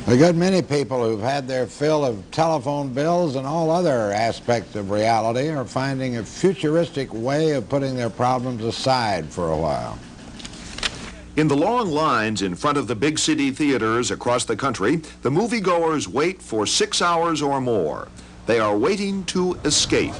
A good many people who've had their fill of telephone bills and all other aspects of reality are finding a futuristic way of putting their problems aside for a while. In the long lines in front of the big city theaters across the country, the moviegoers wait for 6 hours or more. They are waiting to escape.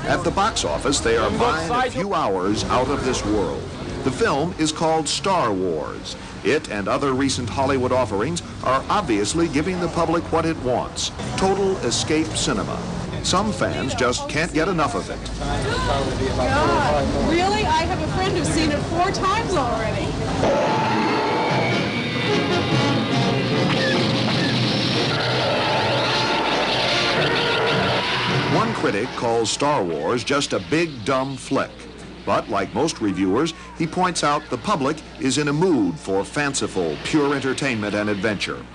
At the box office, they are buying a few hours out of this world. The film is called Star Wars. It and other recent Hollywood offerings are obviously giving the public what it wants: total escape cinema. Some fans just can't get enough of it. God, really? I have a friend who's seen it 4 times already. One critic calls Star Wars just a big, dumb flick. But like most reviewers, he points out the public is in a mood for fanciful, pure entertainment and adventure.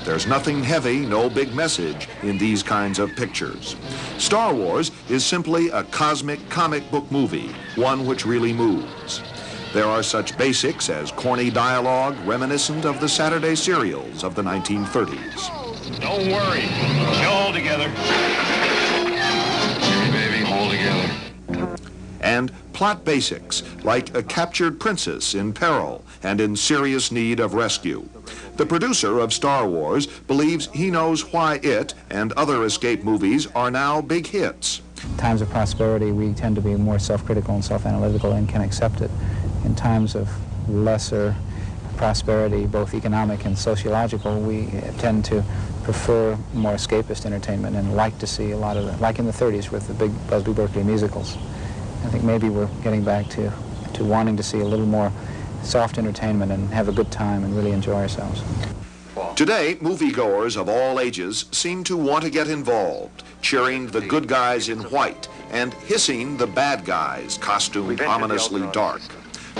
There's nothing heavy, no big message in these kinds of pictures. Star Wars is simply a cosmic comic book movie, one which really moves. There are such basics as corny dialogue reminiscent of the Saturday serials of the 1930s. Don't worry, she'll hold together. Baby, hold together. And plot basics, like a captured princess in peril and in serious need of rescue. The producer of Star Wars believes he knows why it and other escape movies are now big hits. In times of prosperity, we tend to be more self-critical and self-analytical and can accept it. In times of lesser prosperity, both economic and sociological, we tend to prefer more escapist entertainment and like to see a lot of it, like in the 30s with the big Busby Berkeley musicals. I think maybe we're getting back to wanting to see a little more soft entertainment and have a good time and really enjoy ourselves. Today, moviegoers of all ages seem to want to get involved, cheering the good guys in white and hissing the bad guys, costumed ominously dark.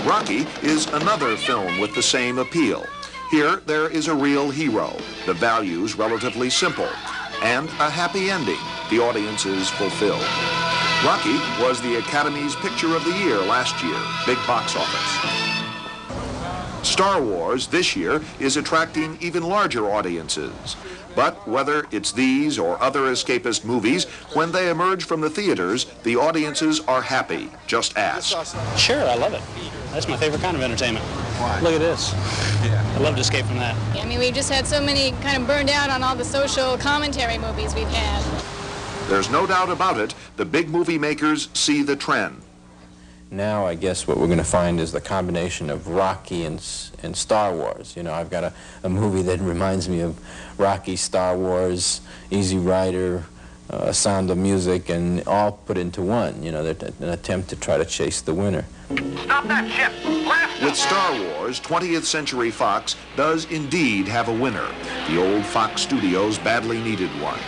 Rocky is another film with the same appeal. Here, there is a real hero, the values relatively simple, and a happy ending. The audience is fulfilled. Rocky was the Academy's Picture of the Year last year, big box office. Star Wars this year is attracting even larger audiences. But whether it's these or other escapist movies, when they emerge from the theaters, the audiences are happy. Just ask. Sure, I love it. That's my favorite kind of entertainment. Why? Look at this. Yeah. I love to escape from that. I mean, we've just had so many kind of burned out on all the social commentary movies we've had. There's no doubt about it, the big movie makers see the trend. Now, I guess what we're going to find is the combination of Rocky and Star Wars. You know, I've got a movie that reminds me of Rocky, Star Wars, Easy Rider, Sound of Music, and all put into one. You know, an attempt to try to chase the winner. Stop that ship! Blast! With Star Wars, 20th Century Fox does indeed have a winner. The old Fox Studios badly needed one.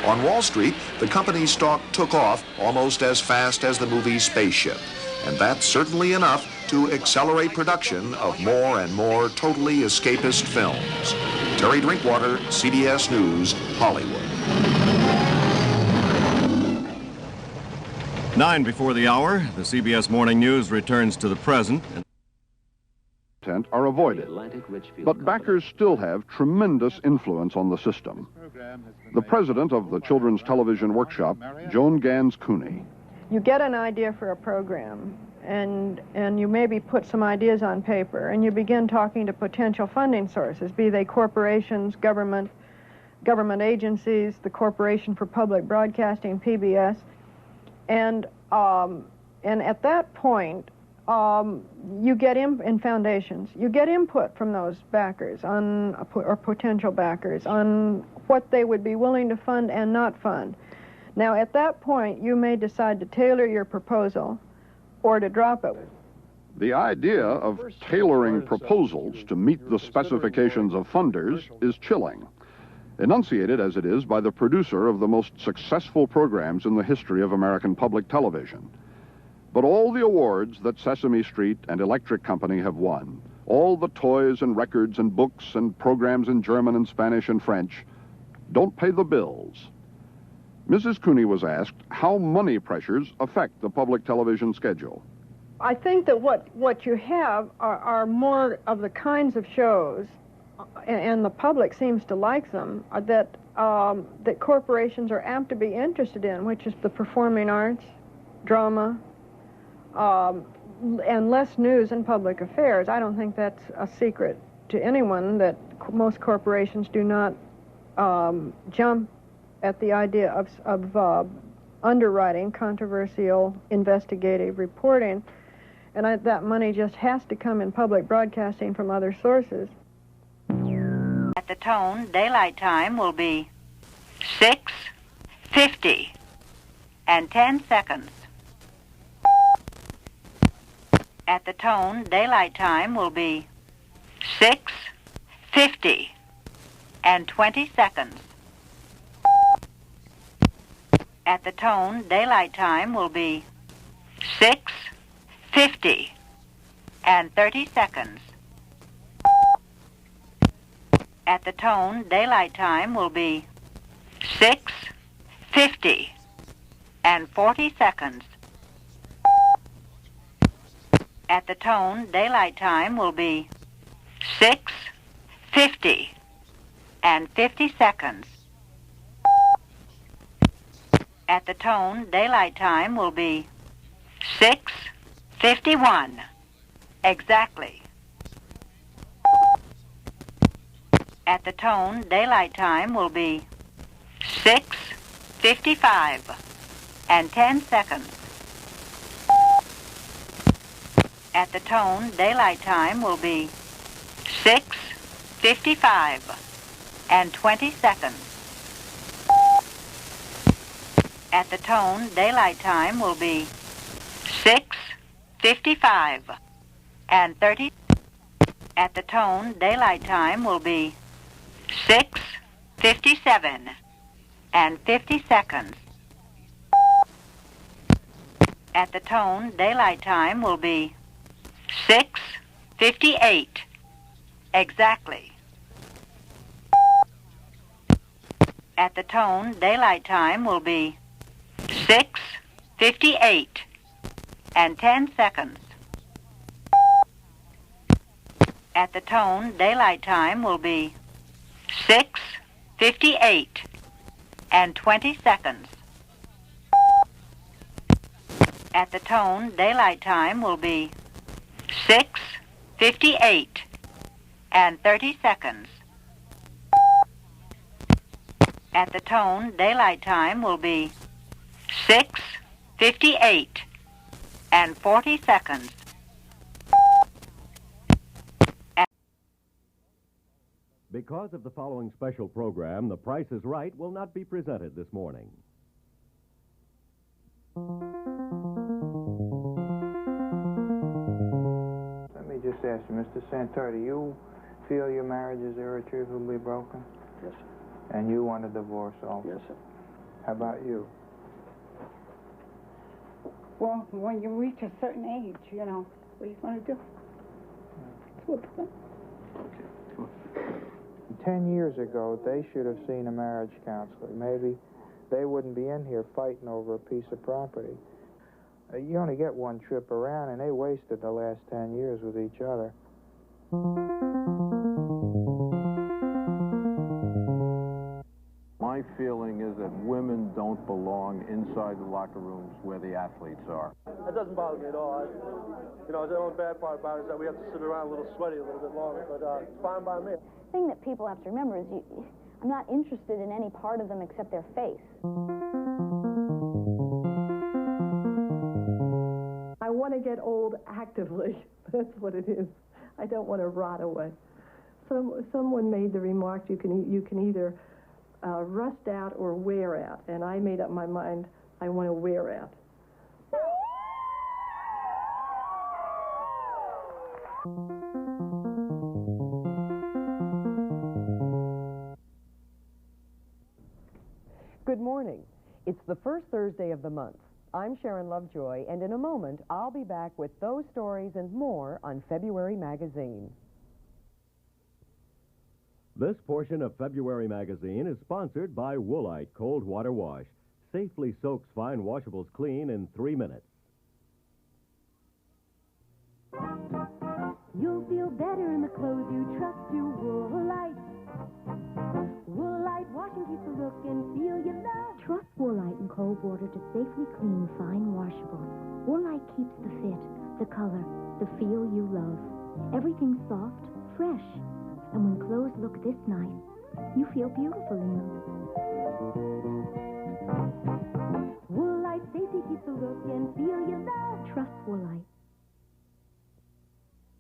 On Wall Street, the company's stock took off almost as fast as the movie Spaceship. And that's certainly enough to accelerate production of more and more totally escapist films. Terry Drinkwater, CBS News, Hollywood. 9 before the hour, the CBS Morning News returns to the present. Are avoided, but backers still have tremendous influence on the system. The president of the Children's Television Workshop, Joan Ganz Cooney. You get an idea for a program, and you maybe put some ideas on paper, and you begin talking to potential funding sources, be they corporations, government agencies, the Corporation for Public Broadcasting, PBS, and at that point, you get in foundations. You get input from those backers or potential backers on what they would be willing to fund and not fund. Now, at that point, you may decide to tailor your proposal or to drop it. The idea of tailoring proposals to meet the specifications of funders is chilling, enunciated as it is by the producer of the most successful programs in the history of American public television. But all the awards that Sesame Street and Electric Company have won, all the toys and records and books and programs in German and Spanish and French, don't pay the bills. Mrs. Cooney was asked how money pressures affect the public television schedule. I think that what you have are more of the kinds of shows and the public seems to like them, that corporations are apt to be interested in, which is the performing arts, drama, and less news and public affairs. I don't think that's a secret to anyone that most corporations do not jump at the idea of underwriting controversial investigative reporting, and that money just has to come in public broadcasting from other sources. At the tone, daylight time will be 6:50 and 10 seconds. At the tone, daylight time will be 6:50 and 20 seconds. At the tone, daylight time will be 6:50 and 30 seconds. At the tone, daylight time will be 6:50 and 40 seconds. At the tone, daylight time will be 6:50 and 50 seconds. At the tone, daylight time will be 6:51 exactly. At the tone, daylight time will be 6:55 and 10 seconds. At the tone, daylight time will be 6:55 and 20 seconds. At the tone, daylight time will be 6:55 and 30. At the tone, daylight time will be 6:57 and 50 seconds. At the tone, daylight time will be 6:58 exactly. At the tone, daylight time will be 6:58 and 10 seconds. At the tone, daylight time will be 6:58 and 20 seconds. At the tone, daylight time will be 6:58 and 30 seconds. At the tone, daylight time will be 6:58 and 40 seconds. Because of the following special program, The Price is Right will not be presented this morning. Let me just ask you, Mr. Santor, do you feel your marriage is irretrievably broken? Yes, sir. And you want a divorce also? Yes, sir. How about you? Well, when you reach a certain age, you know, what are you going to do? That's what 10 years ago, they should have seen a marriage counselor. Maybe they wouldn't be in here fighting over a piece of property. You only get one trip around, and they wasted the last 10 years with each other. My feeling is that women don't belong inside the locker rooms where the athletes are. That doesn't bother me at all. The only bad part about it is that we have to sit around a little sweaty a little bit longer, but it's fine by me. The thing that people have to remember is I'm not interested in any part of them except their face. I want to get old actively. That's what it is. I don't want to rot away. Someone made the remark, you can either rust out or wear out, and I made up my mind I want to wear out. Good morning. It's the first Thursday of the month. I'm Sharron Lovejoy, and in a moment, I'll be back with those stories and more on February Magazine. This portion of February Magazine is sponsored by Woolite Cold Water Wash. Safely soaks fine washables clean in 3 minutes. You'll feel better in the clothes you trust to Woolite. border to safely clean fine washables. Woolite keeps the fit, the color, the feel you love. Everything's soft, fresh. And when clothes look this nice, you feel beautiful in them. Woolite safely keeps the look and feel you love. Trust Woolite.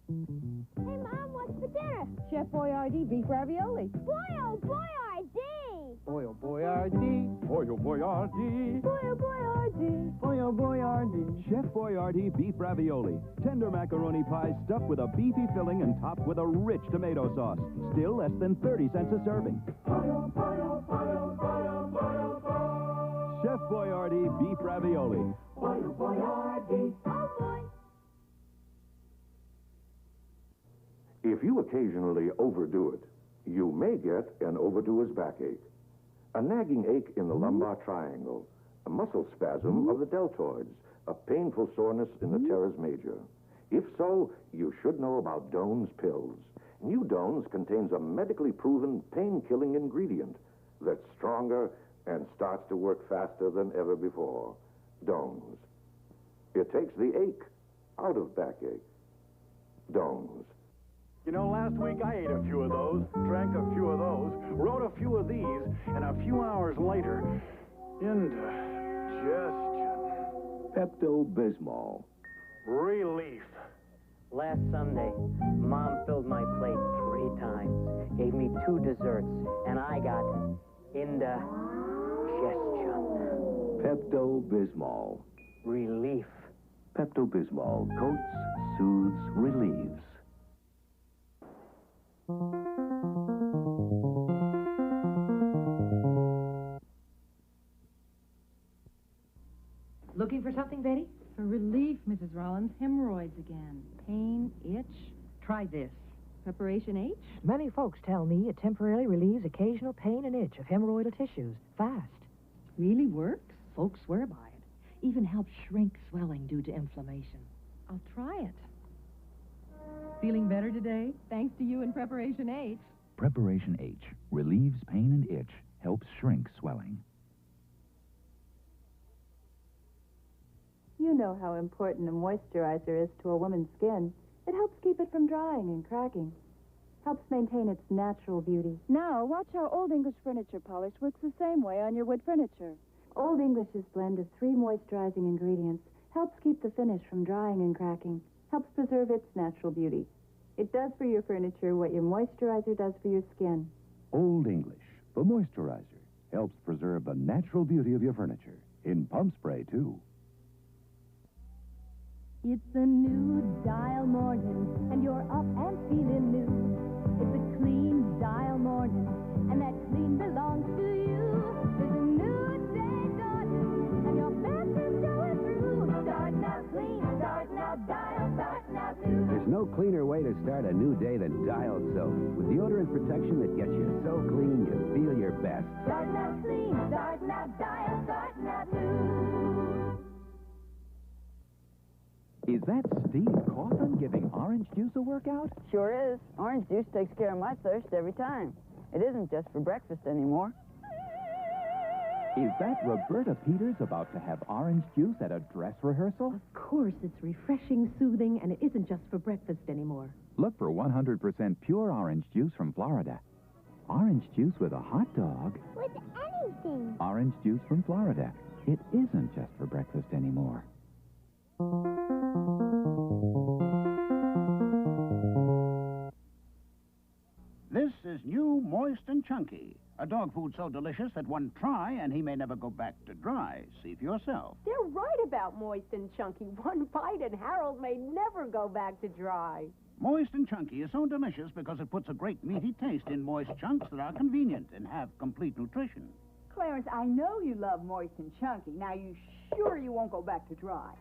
Hey, Mom, what's for dinner? Chef Boyardee beef ravioli. Boy, oh, Boyardee! Boy, oh, Boyardee. Boy, oh, Boyardee. Boy, oh, Boyardee. Boy, oh, Boyardee. Chef Boyardee beef ravioli. Tender macaroni pie stuffed with a beefy filling and topped with a rich tomato sauce. Still less than 30 cents a serving. Chef Boyardee beef ravioli. Boy, oh, Boyardee. Oh, boy. If you occasionally overdo it, you may get an overdoer's backache. A nagging ache in the lumbar triangle, a muscle spasm of the deltoids, a painful soreness in the teres major. If so, you should know about Doan's pills. New Doan's contains a medically proven pain-killing ingredient that's stronger and starts to work faster than ever before. Doan's. It takes the ache out of backache. Doan's. You know, last week I ate a few of those, drank a few of those, wrote a few of these, and a few hours later, indigestion. Pepto-Bismol. Relief. Last Sunday, Mom filled my plate 3 times, gave me 2 desserts, and I got indigestion. Pepto-Bismol. Relief. Pepto-Bismol coats, soothes, relieves. Looking for something, Betty? For relief, Mrs. Rollins, hemorrhoids again. Pain, itch. Try this. Preparation H? Many folks tell me it temporarily relieves occasional pain and itch of hemorrhoidal tissues. Fast. Really works? Folks swear by it. Even helps shrink swelling due to inflammation. I'll try it. Feeling better today? Thanks to you and Preparation H. Preparation H relieves pain and itch, helps shrink swelling. You know how important a moisturizer is to a woman's skin. It helps keep it from drying and cracking. Helps maintain its natural beauty. Now, watch how Old English furniture polish works the same way on your wood furniture. Old English's blend of 3 moisturizing ingredients helps keep the finish from drying and cracking. Helps preserve its natural beauty. It does for your furniture what your moisturizer does for your skin. Old English, the moisturizer, helps preserve the natural beauty of your furniture. In pump spray, too. It's a new Dial morning, and you're up and feeling new. It's a clean Dial morning, and that clean belongs to you. There's a new day dawning, and your best is going through. Starting out clean, starting out Dial, starting out new. There's no cleaner way to start a new day than Dial soap. With deodorant protection that gets you so clean you feel your best. Starting out clean, starting out Dial, starting out new. Is that Steve Cawthon giving orange juice a workout? Sure is. Orange juice takes care of my thirst every time. It isn't just for breakfast anymore. Is that Roberta Peters about to have orange juice at a dress rehearsal? Of course, it's refreshing, soothing, and it isn't just for breakfast anymore. Look for 100% pure orange juice from Florida. Orange juice with a hot dog. With anything. Orange juice from Florida. It isn't just for breakfast anymore. This is new Moist and Chunky, a dog food so delicious that one try and he may never go back to dry. See for yourself. They're right about Moist and Chunky. One bite and Harold may never go back to dry. Moist and Chunky is so delicious because it puts a great meaty taste in moist chunks that are convenient and have complete nutrition. Clarence, I know you love Moist and Chunky. Now, you sure you won't go back to dry?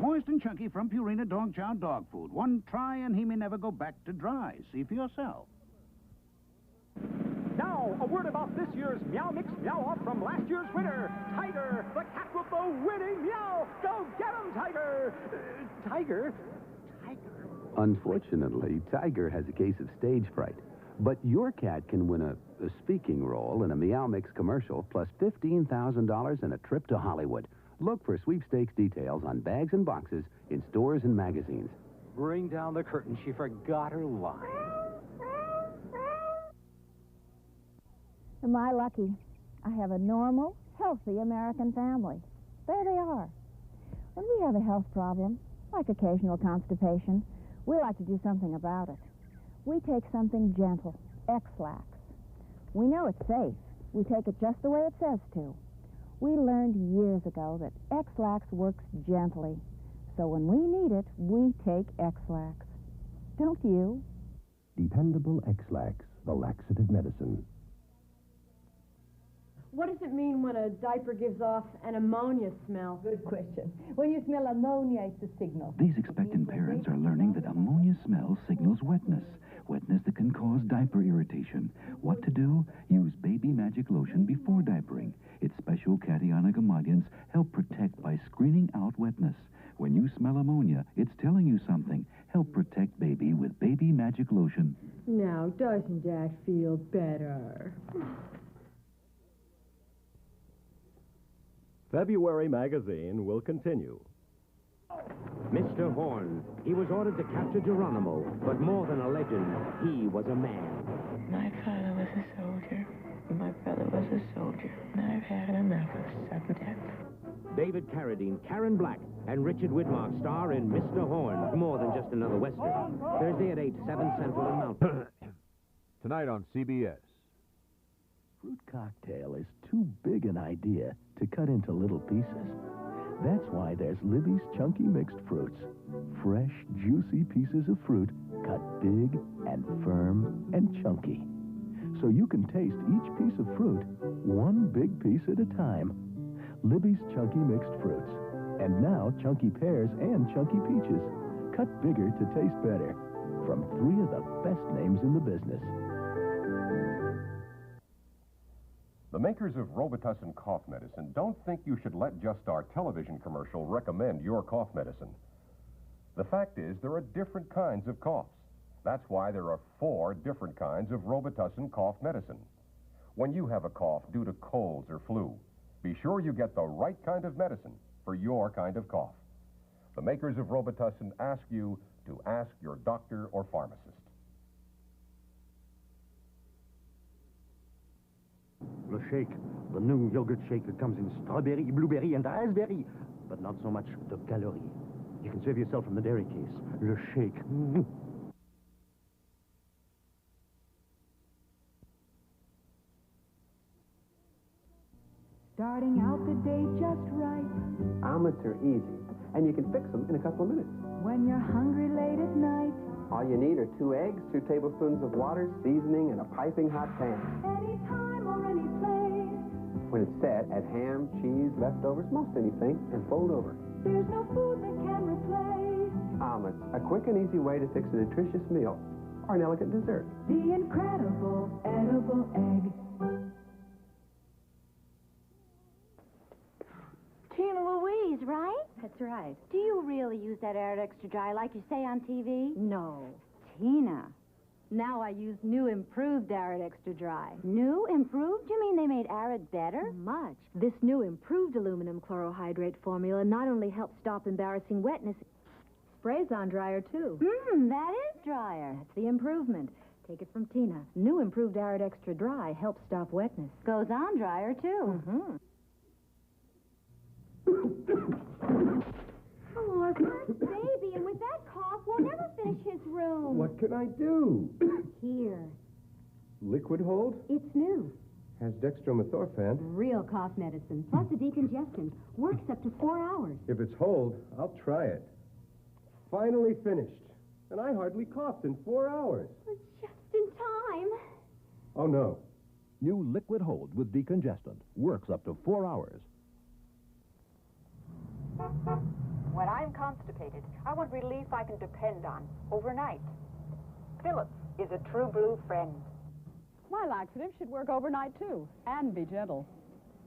Moist and Chunky from Purina Dog Chow Dog Food. One try and he may never go back to dry. See for yourself. Now, a word about this year's Meow Mix Meow Off from last year's winner, Tiger, the cat with the winning meow. Go get him, Tiger! Tiger? Unfortunately, Tiger has a case of stage fright. But your cat can win a The speaking role in a Meow Mix commercial, plus $15,000 and a trip to Hollywood. Look for sweepstakes details on bags and boxes in stores and magazines. Bring down the curtain. She forgot her line. Am I lucky? I have a normal, healthy American family. There they are. When we have a health problem, like occasional constipation, we like to do something about it. We take something gentle, X-Lax. We know it's safe. We take it just the way it says to. We learned years ago that X-Lax works gently. So when we need it, we take X-Lax. Don't you? Dependable X-Lax, the laxative medicine. What does it mean when a diaper gives off an ammonia smell? Good question. When you smell ammonia, it's a signal. These expectant parents are learning that ammonia smell signals wetness. Wetness that can cause diaper irritation. What to do? Use Baby Magic Lotion before diapering. Its special cationic emollients help protect by screening out wetness. When you smell ammonia, it's telling you something. Help protect baby with Baby Magic Lotion. Now, doesn't that feel better? February magazine will continue. Mr. Horn. He was ordered to capture Geronimo, but more than a legend, he was a man. My father was a soldier. My brother was a soldier. And I've had enough of sudden death. David Carradine, Karen Black, and Richard Widmark star in Mr. Horn, more than just another Western. Thursday at 8, 7 Central and Mountain. Tonight on CBS. Fruit cocktail is too big an idea to cut into little pieces. That's why there's Libby's Chunky Mixed Fruits. Fresh, juicy pieces of fruit cut big and firm and chunky. So you can taste each piece of fruit one big piece at a time. Libby's Chunky Mixed Fruits. And now chunky pears and chunky peaches. Cut bigger to taste better. From 3 of the best names in the business. The makers of Robitussin cough medicine don't think you should let just our television commercial recommend your cough medicine. The fact is, there are different kinds of coughs. That's why there are 4 different kinds of Robitussin cough medicine. When you have a cough due to colds or flu, be sure you get the right kind of medicine for your kind of cough. The makers of Robitussin ask you to ask your doctor or pharmacist. Le shake, the new yogurt shake that comes in strawberry, blueberry, and raspberry, but not so much the calorie. You can serve yourself from the dairy case. Le shake. Starting out the day just right. Omelets are easy, and you can fix them in a couple of minutes. When you're hungry late at night. All you need are 2 eggs, 2 tablespoons of water, seasoning, and a piping hot pan. Anytime or any place. When it's set, add ham, cheese, leftovers, most anything, and fold over. There's no food that can replace omelets, a quick and easy way to fix a nutritious meal or an elegant dessert. The incredible edible egg. Tina Louise, right? That's right. Do you really use that Arid Extra Dry like you say on TV? No. Tina, now I use new improved Arid Extra Dry. New? Improved? You mean they made Arid better? Much. This new improved aluminum chlorohydrate formula not only helps stop embarrassing wetness, sprays on drier, too. That is drier. That's the improvement. Take it from Tina. New improved Arid Extra Dry helps stop wetness. Goes on drier, too. Oh, our first baby, and with that cough, we'll never finish his room. What can I do? Here. Liquid hold? It's new. Has dextromethorphan. Real cough medicine, plus a decongestant. Works up to 4 hours. If it's hold, I'll try it. Finally finished. And I hardly coughed in 4 hours. Just in time. Oh, no. New Liquid Hold with decongestant. Works up to 4 hours. When I'm constipated, I want relief I can depend on overnight. Phillips is a true blue friend. My laxative should work overnight, too, and be gentle.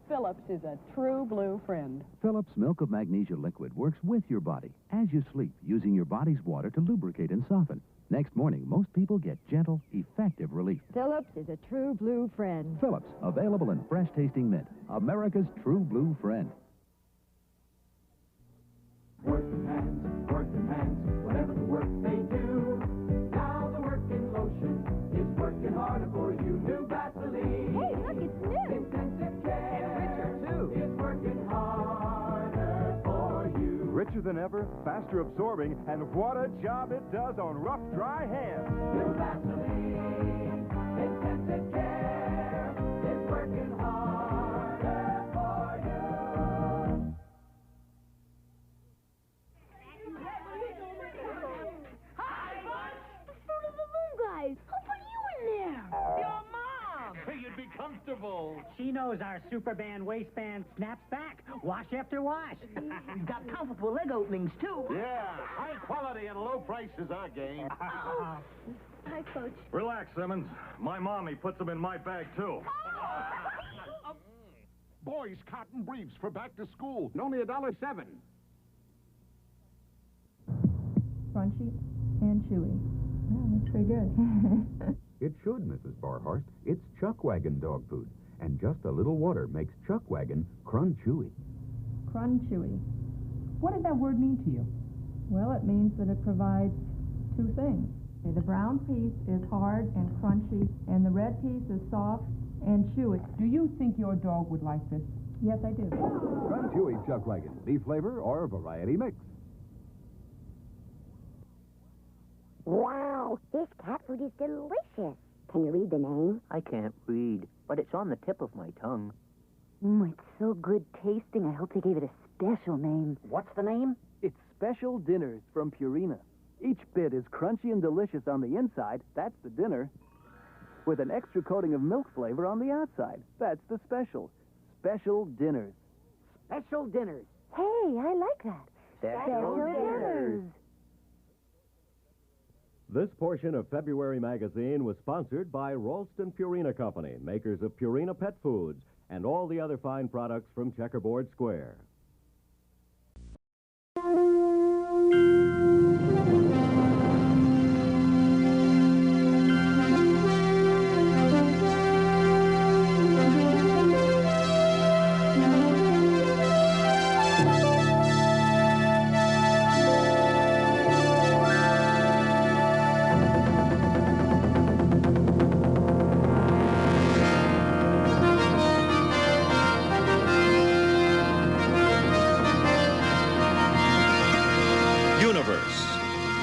Phillips is a true blue friend. Phillips Milk of Magnesia Liquid works with your body as you sleep, using your body's water to lubricate and soften. Next morning, most people get gentle, effective relief. Phillips is a true blue friend. Phillips, available in fresh-tasting mint. America's true blue friend. Working hands, whatever the work they do. Now the working lotion is working harder for you. New Vaseline. Hey, look, it's new. Intensive care. And richer, too. Is working harder for you. Richer than ever, faster absorbing, and what a job it does on rough, dry hands. New Vaseline. Intensive care is working harder for you. Guys, who put you in there? Your mom! You'd be comfortable. She knows our super band waistband snaps back, wash after wash. We've got comfortable leg openings, too. Yeah, high quality and low price is our game. Hi, Coach. Relax, Simmons. My mommy puts them in my bag, too. Boys' cotton briefs for back to school. Only $1.07. Crunchy and chewy. Oh, that's pretty good. It should, Mrs. Barhorst. It's Chuck Wagon dog food. And just a little water makes Chuck Wagon crunch chewy. Crunch chewy. What does that word mean to you? Well, it means that it provides two things. The brown piece is hard and crunchy, and the red piece is soft and chewy. Do you think your dog would like this? Yes, I do. Crunch chewy Chuck Wagon. Beef flavor or variety mix. Wow, this cat food is delicious. Can you read the name? I can't read, but it's on the tip of my tongue. It's so good tasting. I hope they gave it a special name. What's the name? It's Special Dinners from Purina. Each bit is crunchy and delicious on the inside. That's the dinner. With an extra coating of milk flavor on the outside. That's the special. Special Dinners. Special Dinners. Hey, I like that. Special Dinners. This portion of February magazine was sponsored by Ralston Purina Company, makers of Purina Pet Foods, and all the other fine products from Checkerboard Square.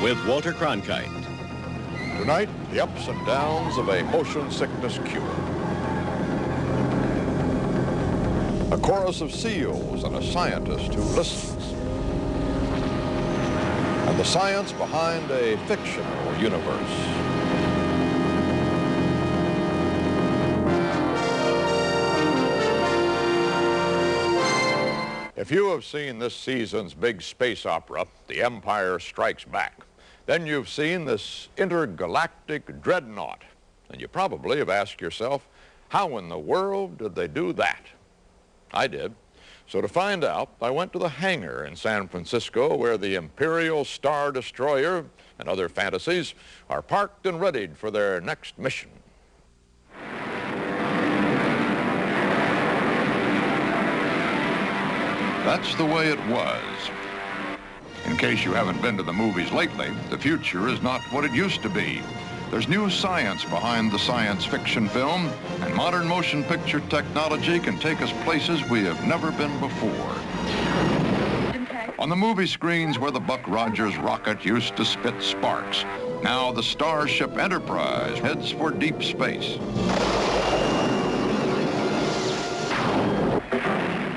With Walter Kronkite. Tonight, the ups and downs of a motion sickness cure. A chorus of SEALs and a scientist who listens. And the science behind a fictional universe. If you have seen this season's big space opera, The Empire Strikes Back, then you've seen this intergalactic dreadnought. And you probably have asked yourself, how in the world did they do that? I did. So to find out, I went to the hangar in San Francisco where the Imperial Star Destroyer and other fantasies are parked and readied for their next mission. That's the way it was. In case you haven't been to the movies lately, the future is not what it used to be. There's new science behind the science fiction film, and modern motion picture technology can take us places we have never been before. On the movie screens where the Buck Rogers rocket used to spit sparks, now the Starship Enterprise heads for deep space.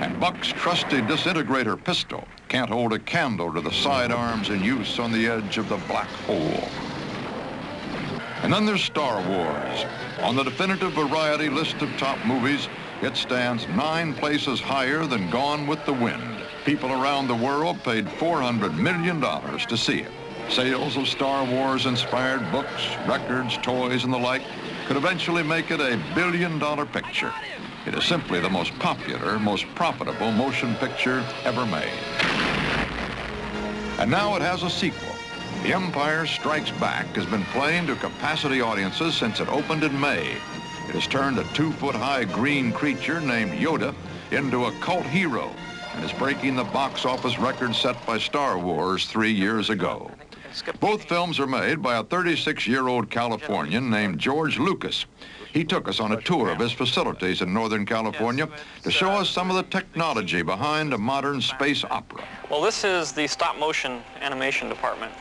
And Buck's trusty disintegrator pistol can't hold a candle to the sidearms in use on the edge of the black hole. And then there's Star Wars. On the definitive variety list of top movies, it stands 9 places higher than Gone with the Wind. People around the world paid $400 million to see it. Sales of Star Wars-inspired books, records, toys, and the like could eventually make it a billion-dollar picture. It is simply the most popular, most profitable motion picture ever made. And now it has a sequel. The Empire Strikes Back has been playing to capacity audiences since it opened in May. It has turned a 2-foot-high green creature named Yoda into a cult hero and is breaking the box office record set by Star Wars 3 years ago. Both films are made by a 36-year-old Californian named George Lucas. He took us on a tour of his facilities in Northern California to show us some of the technology behind a modern space opera. Well, this is the stop-motion animation department,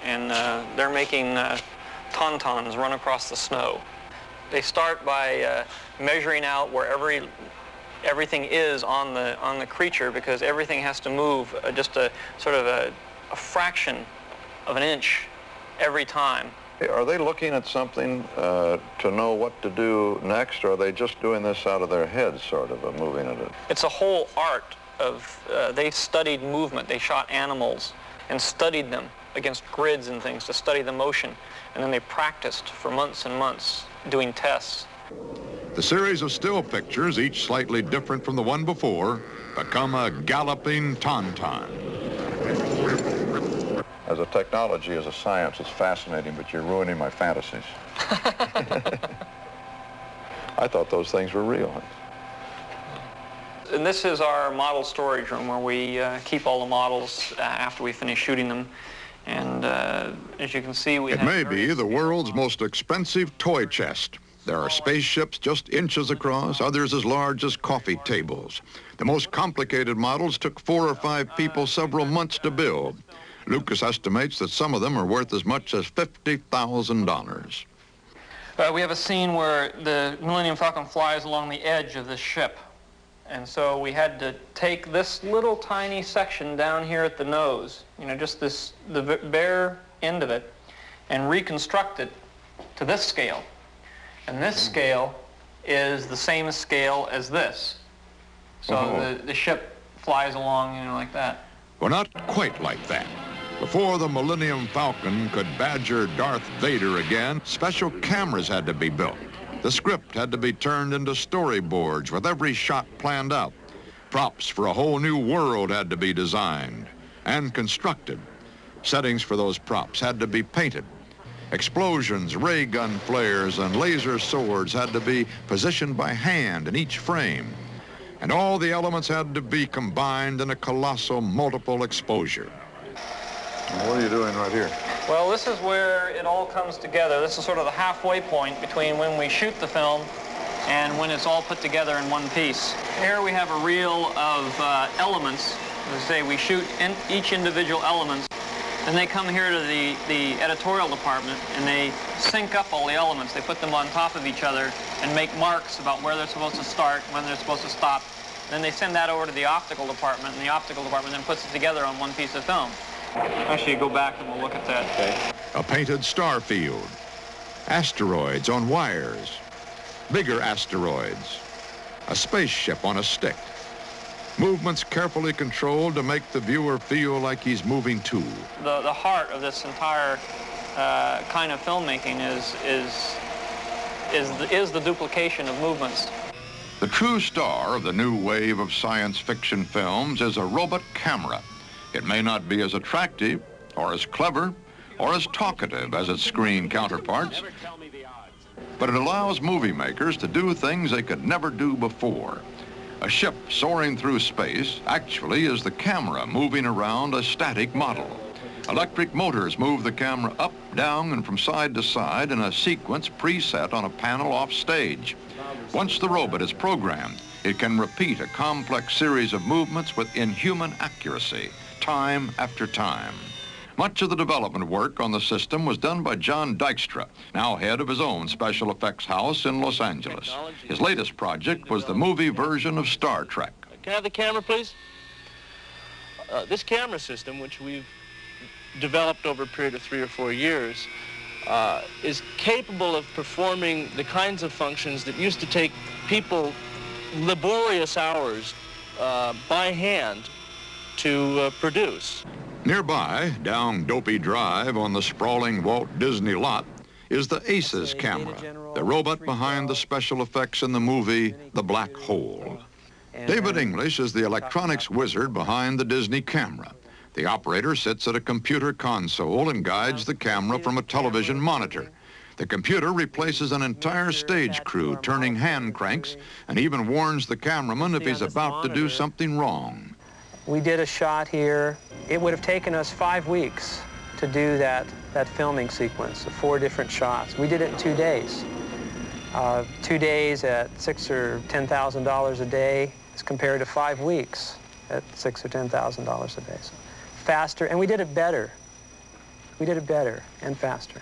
and they're making tauntauns run across the snow. They start by measuring out where everything is on the creature, because everything has to move just a sort of a fraction of an inch every time. Are they looking at something to know what to do next, or are they just doing this out of their heads, sort of, moving it? It's a whole art of, they studied movement. They shot animals and studied them against grids and things to study the motion. And then they practiced for months and months doing tests. The series of still pictures, each slightly different from the one before, become a galloping tauntaun. As a technology, as a science, it's fascinating, but you're ruining my fantasies. I thought those things were real. And this is our model storage room where we keep all the models after we finish shooting them. And as you can see, we have... It may be the world's most expensive toy chest. There are spaceships just inches across, others as large as coffee tables. The most complicated models took 4 or 5 people several months to build. Lucas estimates that some of them are worth as much as $50,000. We have a scene where the Millennium Falcon flies along the edge of this ship. And so we had to take this little tiny section down here at the nose, you know, just this, the bare end of it, and reconstruct it to this scale. And this scale is the same scale as this. So the ship flies along, you know, like that. Well, not quite like that. Before the Millennium Falcon could badger Darth Vader again, special cameras had to be built. The script had to be turned into storyboards with every shot planned out. Props for a whole new world had to be designed and constructed. Settings for those props had to be painted. Explosions, ray gun flares, and laser swords had to be positioned by hand in each frame. And all the elements had to be combined in a colossal multiple exposure. What are you doing right here? Well, this is where it all comes together. This is sort of the halfway point between when we shoot the film and when it's all put together in one piece. Here we have a reel of elements. As I say, we shoot each individual element. Then they come here to the editorial department and they sync up all the elements. They put them on top of each other and make marks about where they're supposed to start, when they're supposed to stop. Then they send that over to the optical department, and the optical department then puts it together on one piece of film. Actually, go back and we'll look at that. Okay. A painted star field, asteroids on wires, bigger asteroids, a spaceship on a stick. Movements carefully controlled to make the viewer feel like he's moving too. The heart of this entire kind of filmmaking is the duplication of movements. The true star of the new wave of science fiction films is a robot camera. It may not be as attractive, or as clever, or as talkative as its screen counterparts, but it allows movie makers to do things they could never do before. A ship soaring through space actually is the camera moving around a static model. Electric motors move the camera up, down, and from side to side in a sequence preset on a panel off stage. Once the robot is programmed, it can repeat a complex series of movements with inhuman accuracy, time after time. Much of the development work on the system was done by John Dykstra, now head of his own special effects house in Los Angeles. His latest project was the movie version of Star Trek. Can I have the camera, please? This camera system, which we've developed over a period of 3 or 4 years, is capable of performing the kinds of functions that used to take people laborious hours by hand to produce. Nearby, down Dopey Drive on the sprawling Walt Disney lot, is the ACES camera, the robot behind the special effects in the movie The Black Hole. David English is the electronics wizard behind the Disney camera. The operator sits at a computer console and guides the camera from a television monitor. The computer replaces an entire stage crew, turning hand cranks, and even warns the cameraman if he's about to do something wrong. We did a shot here. It would have taken us 5 weeks to do that filming sequence of 4 different shots. We did it in 2 days. 2 days at $6,000 or $10,000 a day is compared to 5 weeks at $6,000 or $10,000 a day. So faster, and we did it better. We did it better and faster.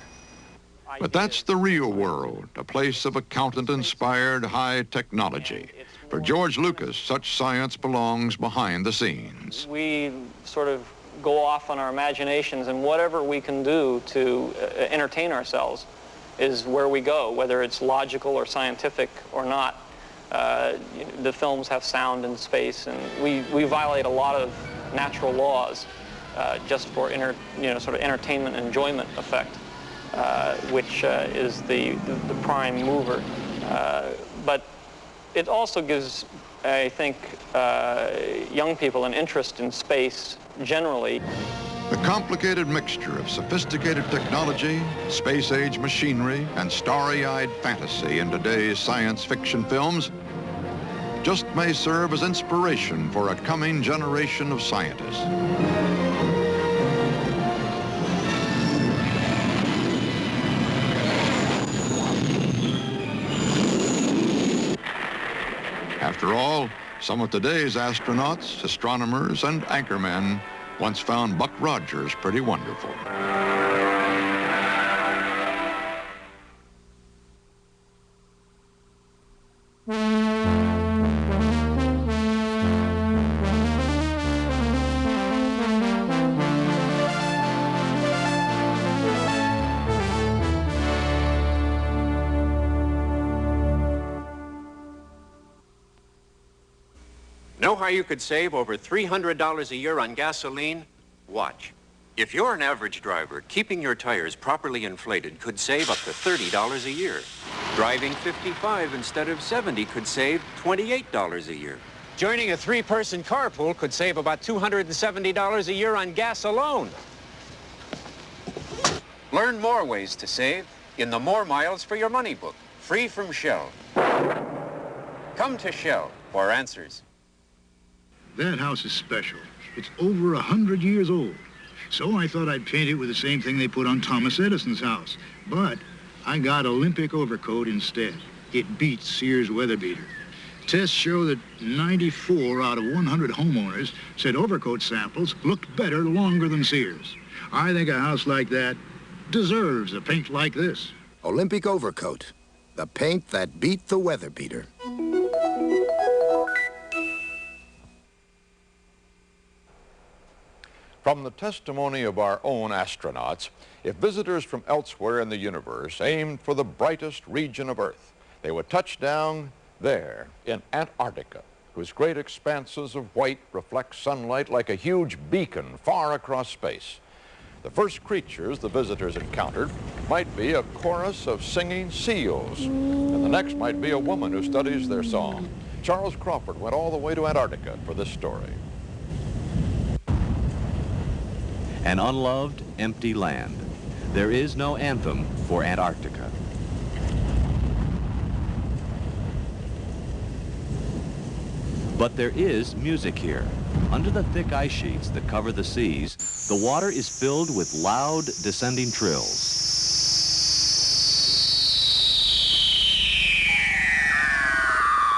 But that's the real world, a place of accountant-inspired high technology. For George Lucas, such science belongs behind the scenes. We sort of go off on our imaginations, and whatever we can do to entertain ourselves is where we go, whether it's logical or scientific or not. The films have sound and space, and we violate a lot of natural laws just for sort of entertainment and enjoyment effect, which is the prime mover. But it also gives, I think, young people an interest in space generally. The complicated mixture of sophisticated technology, space-age machinery, and starry-eyed fantasy in today's science fiction films just may serve as inspiration for a coming generation of scientists. After all, some of today's astronauts, astronomers, and anchormen once found Buck Rogers pretty wonderful. Know how you could save over $300 a year on gasoline? Watch. If you're an average driver, keeping your tires properly inflated could save up to $30 a year. Driving 55 instead of 70 could save $28 a year. Joining a 3-person carpool could save about $270 a year on gas alone. Learn more ways to save in the More Miles for Your Money book, free from Shell. Come to Shell for answers. That house is special. It's over 100 years old. So I thought I'd paint it with the same thing they put on Thomas Edison's house. But I got Olympic Overcoat instead. It beats Sears Weather Beater. Tests show that 94 out of 100 homeowners said Overcoat samples looked better longer than Sears. I think a house like that deserves a paint like this. Olympic Overcoat, the paint that beat the Weather Beater. From the testimony of our own astronauts, if visitors from elsewhere in the universe aimed for the brightest region of Earth, they would touch down there in Antarctica, whose great expanses of white reflect sunlight like a huge beacon far across space. The first creatures the visitors encountered might be a chorus of singing seals, and the next might be a woman who studies their song. Charles Crawford went all the way to Antarctica for this story. An unloved, empty land. There is no anthem for Antarctica. But there is music here. Under the thick ice sheets that cover the seas, the water is filled with loud, descending trills.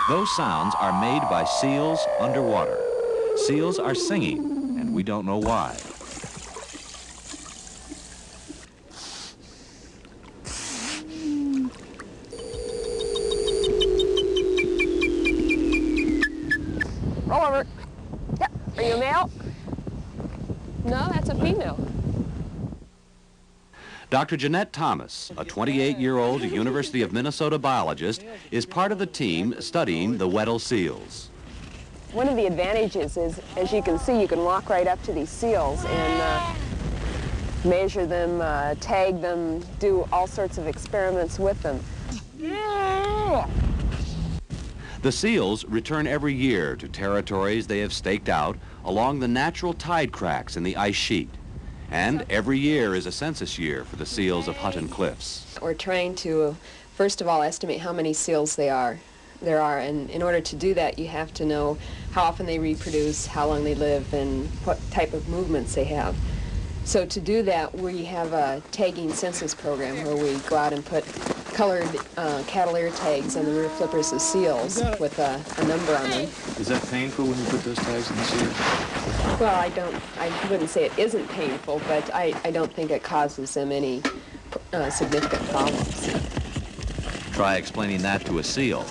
Those sounds are made by seals underwater. Seals are singing, and we don't know why. Roll over. Yep. Are you a male? No, that's a female. Dr. Jeanette Thomas, a 28-year-old University of Minnesota biologist, is part of the team studying the Weddell seals. One of the advantages is, as you can see, you can walk right up to these seals and measure them, tag them, do all sorts of experiments with them. The seals return every year to territories they have staked out, along the natural tide cracks in the ice sheet. And every year is a census year for the seals of Hutton Cliffs. We're trying to, first of all, estimate how many seals there are. And in order to do that, you have to know how often they reproduce, how long they live, and what type of movements they have. So to do that, we have a tagging census program where we go out and put colored cattle ear tags on the rear flippers of seals with a number on them. Is that painful when you put those tags in the seals? Well, I wouldn't say it isn't painful, but I don't think it causes them any significant problems. Try explaining that to a seal.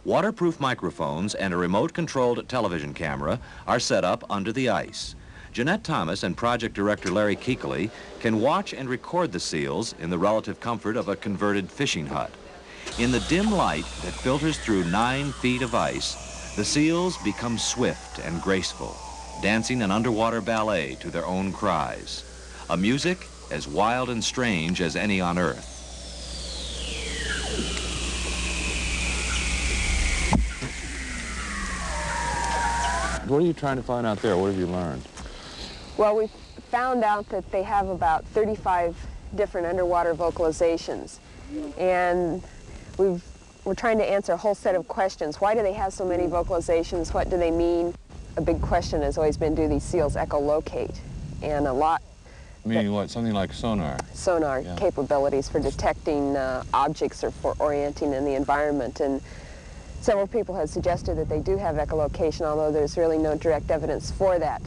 Waterproof microphones and a remote-controlled television camera are set up under the ice. Jeanette Thomas and project director Larry Keekley can watch and record the seals in the relative comfort of a converted fishing hut. In the dim light that filters through 9 feet of ice, the seals become swift and graceful, dancing an underwater ballet to their own cries. A music as wild and strange as any on Earth. What are you trying to find out there? What have you learned? Well, we found out that they have about 35 different underwater vocalizations. And we're trying to answer a whole set of questions. Why do they have so many vocalizations? What do they mean? A big question has always been, do these seals echolocate? And a lot... Meaning what? Something like sonar? Sonar capabilities for detecting objects or for orienting in the environment. And several people have suggested that they do have echolocation, although there's really no direct evidence for that.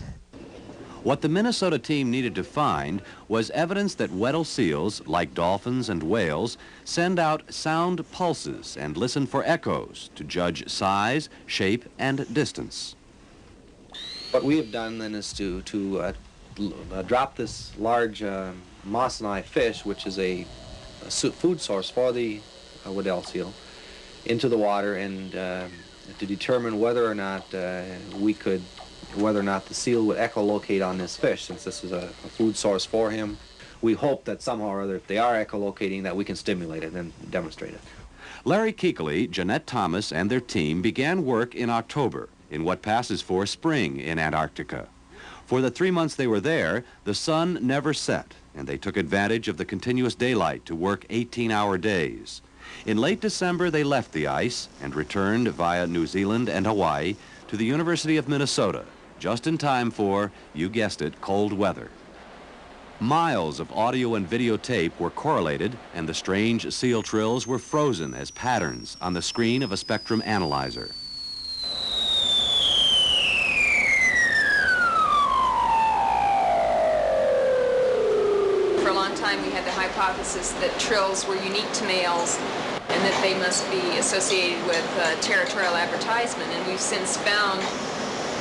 What the Minnesota team needed to find was evidence that Weddell seals, like dolphins and whales, send out sound pulses and listen for echoes to judge size, shape, and distance. What we have done then is to drop this large moss-and-eye fish, which is a food source for the Weddell seal, into the water and to determine whether or not whether or not the seal would echolocate on this fish, since this is a food source for him. We hope that somehow or other, if they are echolocating, that we can stimulate it and demonstrate it. Larry Keekley, Jeanette Thomas, and their team began work in October in what passes for spring in Antarctica. For the 3 months they were there, the sun never set, and they took advantage of the continuous daylight to work 18-hour days. In late December, they left the ice and returned via New Zealand and Hawaii to the University of Minnesota, just in time for, you guessed it, cold weather. Miles of audio and videotape were correlated, and the strange seal trills were frozen as patterns on the screen of a spectrum analyzer. For a long time, we had the hypothesis that trills were unique to males and that they must be associated with territorial advertisement. And we've since found,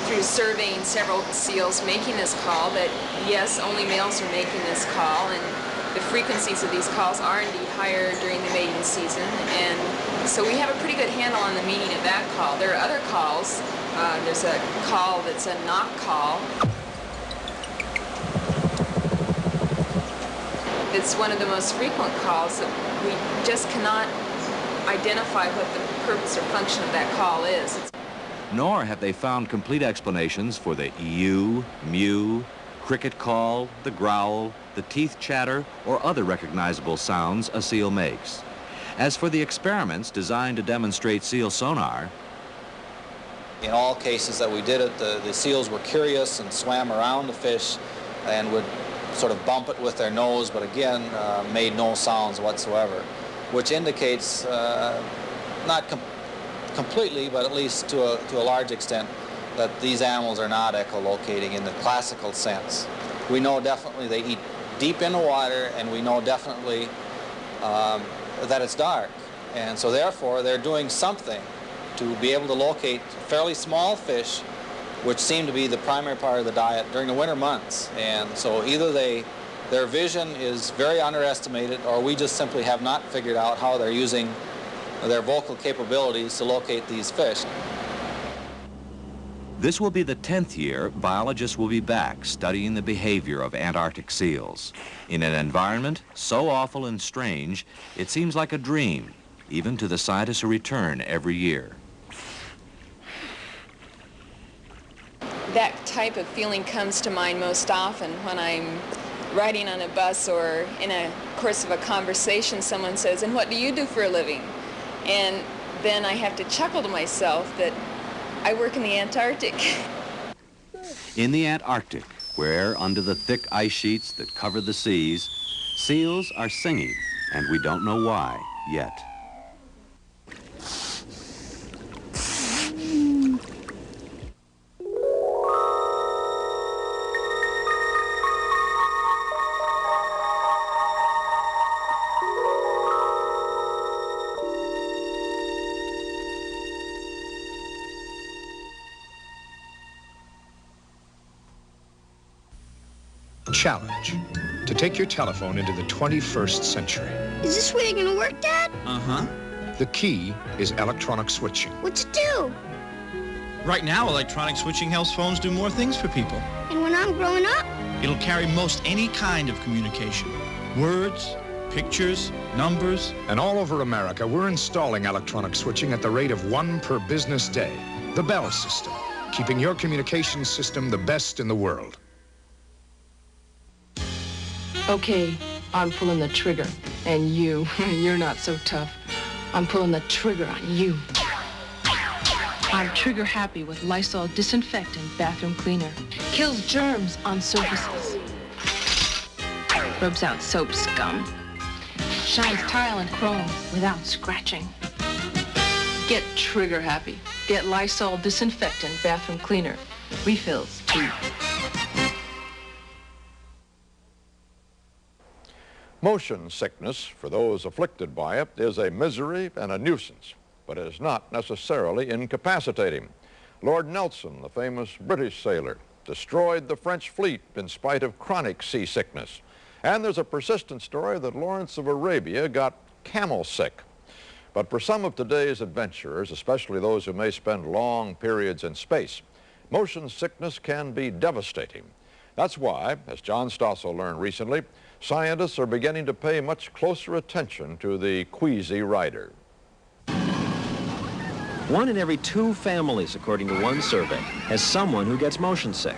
through surveying several seals making this call, that yes, only males are making this call, and the frequencies of these calls are indeed higher during the mating season. And so we have a pretty good handle on the meaning of that call. There are other calls. There's a call that's a knock call. It's one of the most frequent calls that we just cannot identify what the purpose or function of that call is. Nor have they found complete explanations for the ewe, mew, cricket call, the growl, the teeth chatter, or other recognizable sounds a seal makes. As for the experiments designed to demonstrate seal sonar, in all cases that we did it, the seals were curious and swam around the fish and would sort of bump it with their nose, but again, made no sounds whatsoever, which indicates, not completely, but at least to a large extent, that these animals are not echolocating in the classical sense. We know definitely they eat deep in the water, and we know definitely that it's dark. And so therefore, they're doing something to be able to locate fairly small fish, which seem to be the primary part of the diet during the winter months. And so either their vision is very underestimated, or we just simply have not figured out how they're using their vocal capabilities to locate these fish. This will be the 10th year biologists will be back studying the behavior of Antarctic seals. In an environment so awful and strange, it seems like a dream, even to the scientists who return every year. That type of feeling comes to mind most often when I'm riding on a bus or in a course of a conversation, someone says, "And what do you do for a living?" And then I have to chuckle to myself that I work in the Antarctic. In the Antarctic, where under the thick ice sheets that cover the seas, seals are singing, and we don't know why yet. Challenge. To take your telephone into the 21st century. Is this really gonna work, Dad? Uh-huh. The key is electronic switching. What's it do? Right now, electronic switching helps phones do more things for people. And when I'm growing up? It'll carry most any kind of communication. Words, pictures, numbers. And all over America, we're installing electronic switching at the rate of 1 per business day. The Bell system, keeping your communications system the best in the world. Okay, I'm pulling the trigger. And you're not so tough. I'm pulling the trigger on you. I'm trigger happy with Lysol disinfectant bathroom cleaner. Kills germs on surfaces. Rubs out soap scum. Shines tile and chrome without scratching. Get trigger happy. Get Lysol disinfectant bathroom cleaner. Refills too. Motion sickness, for those afflicted by it, is a misery and a nuisance, but it is not necessarily incapacitating. Lord Nelson, the famous British sailor, destroyed the French fleet in spite of chronic seasickness. And there's a persistent story that Lawrence of Arabia got camel sick. But for some of today's adventurers, especially those who may spend long periods in space, motion sickness can be devastating. That's why, as John Stossel learned recently, scientists are beginning to pay much closer attention to the queasy rider. 1 in every 2 families, according to one survey, has someone who gets motion sick.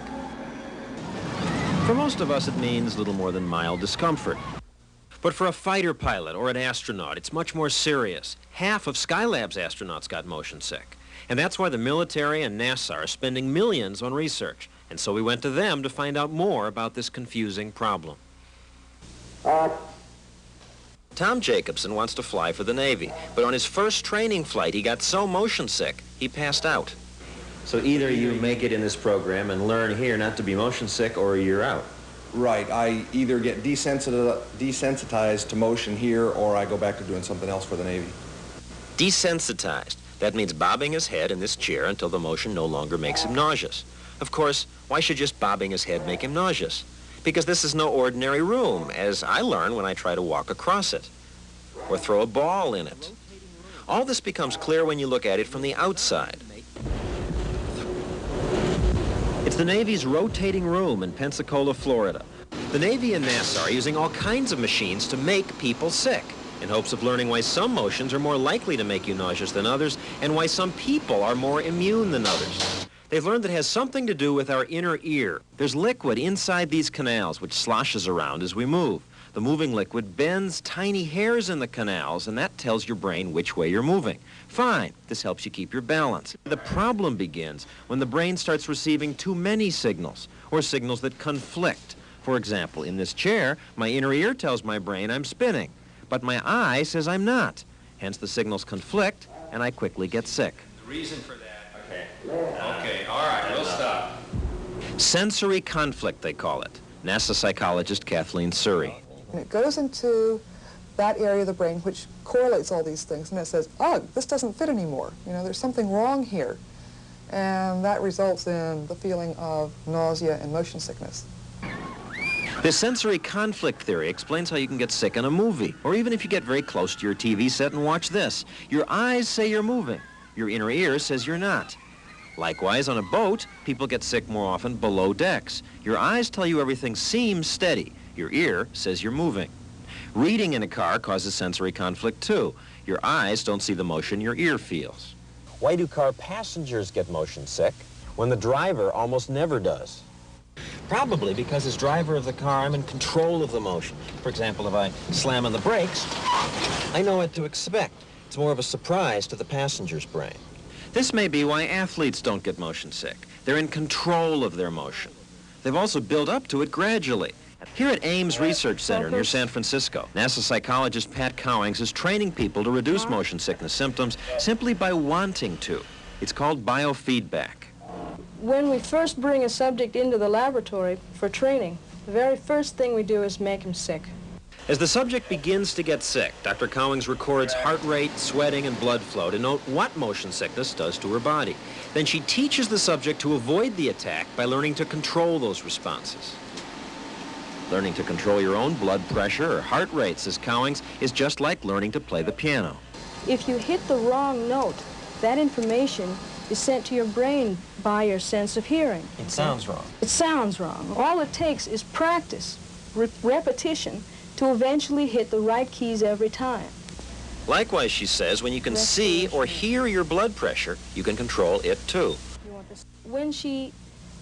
For most of us, it means little more than mild discomfort. But for a fighter pilot or an astronaut, it's much more serious. Half of Skylab's astronauts got motion sick. And that's why the military and NASA are spending millions on research. And so we went to them to find out more about this confusing problem. Tom Jacobson wants to fly for the Navy, but on his first training flight, he got so motion sick, he passed out. So either you make it in this program and learn here not to be motion sick, or you're out. Right. I either get desensitized to motion here, or I go back to doing something else for the Navy. Desensitized. That means bobbing his head in this chair until the motion no longer makes him nauseous. Of course, why should just bobbing his head make him nauseous? Because this is no ordinary room, as I learn when I try to walk across it, or throw a ball in it. All this becomes clear when you look at it from the outside. It's the Navy's rotating room in Pensacola, Florida. The Navy and NASA are using all kinds of machines to make people sick, in hopes of learning why some motions are more likely to make you nauseous than others, and why some people are more immune than others. They've learned that it has something to do with our inner ear. There's liquid inside these canals which sloshes around as we move. The moving liquid bends tiny hairs in the canals, and that tells your brain which way you're moving. Fine, this helps you keep your balance. The problem begins when the brain starts receiving too many signals, or signals that conflict. For example, in this chair, my inner ear tells my brain I'm spinning, but my eye says I'm not. Hence the signals conflict, and I quickly get sick. The reason for that, okay, all right, we'll stop. Sensory conflict, they call it. NASA psychologist Kathleen Surrey. And it goes into that area of the brain which correlates all these things, and it says, ugh, this doesn't fit anymore. You know, there's something wrong here. And that results in the feeling of nausea and motion sickness. This sensory conflict theory explains how you can get sick in a movie, or even if you get very close to your TV set and watch this. Your eyes say you're moving. Your inner ear says you're not. Likewise, on a boat, people get sick more often below decks. Your eyes tell you everything seems steady. Your ear says you're moving. Reading in a car causes sensory conflict too. Your eyes don't see the motion your ear feels. Why do car passengers get motion sick when the driver almost never does? Probably because as driver of the car, I'm in control of the motion. For example, if I slam on the brakes, I know what to expect. It's more of a surprise to the passenger's brain. This may be why athletes don't get motion sick. They're in control of their motion. They've also built up to it gradually. Here at Ames Research Center near San Francisco, NASA psychologist Pat Cowings is training people to reduce motion sickness symptoms simply by wanting to. It's called biofeedback. When we first bring a subject into the laboratory for training, the very first thing we do is make him sick. As the subject begins to get sick, Dr. Cowings records heart rate, sweating, and blood flow to note what motion sickness does to her body. Then she teaches the subject to avoid the attack by learning to control those responses. Learning to control your own blood pressure or heart rate, says Cowings, is just like learning to play the piano. If you hit the wrong note, that information is sent to your brain by your sense of hearing. It sounds wrong. It sounds wrong. All it takes is practice, repetition, to eventually hit the right keys every time. Likewise, she says, when you can see or hear your blood pressure, you can control it too. When she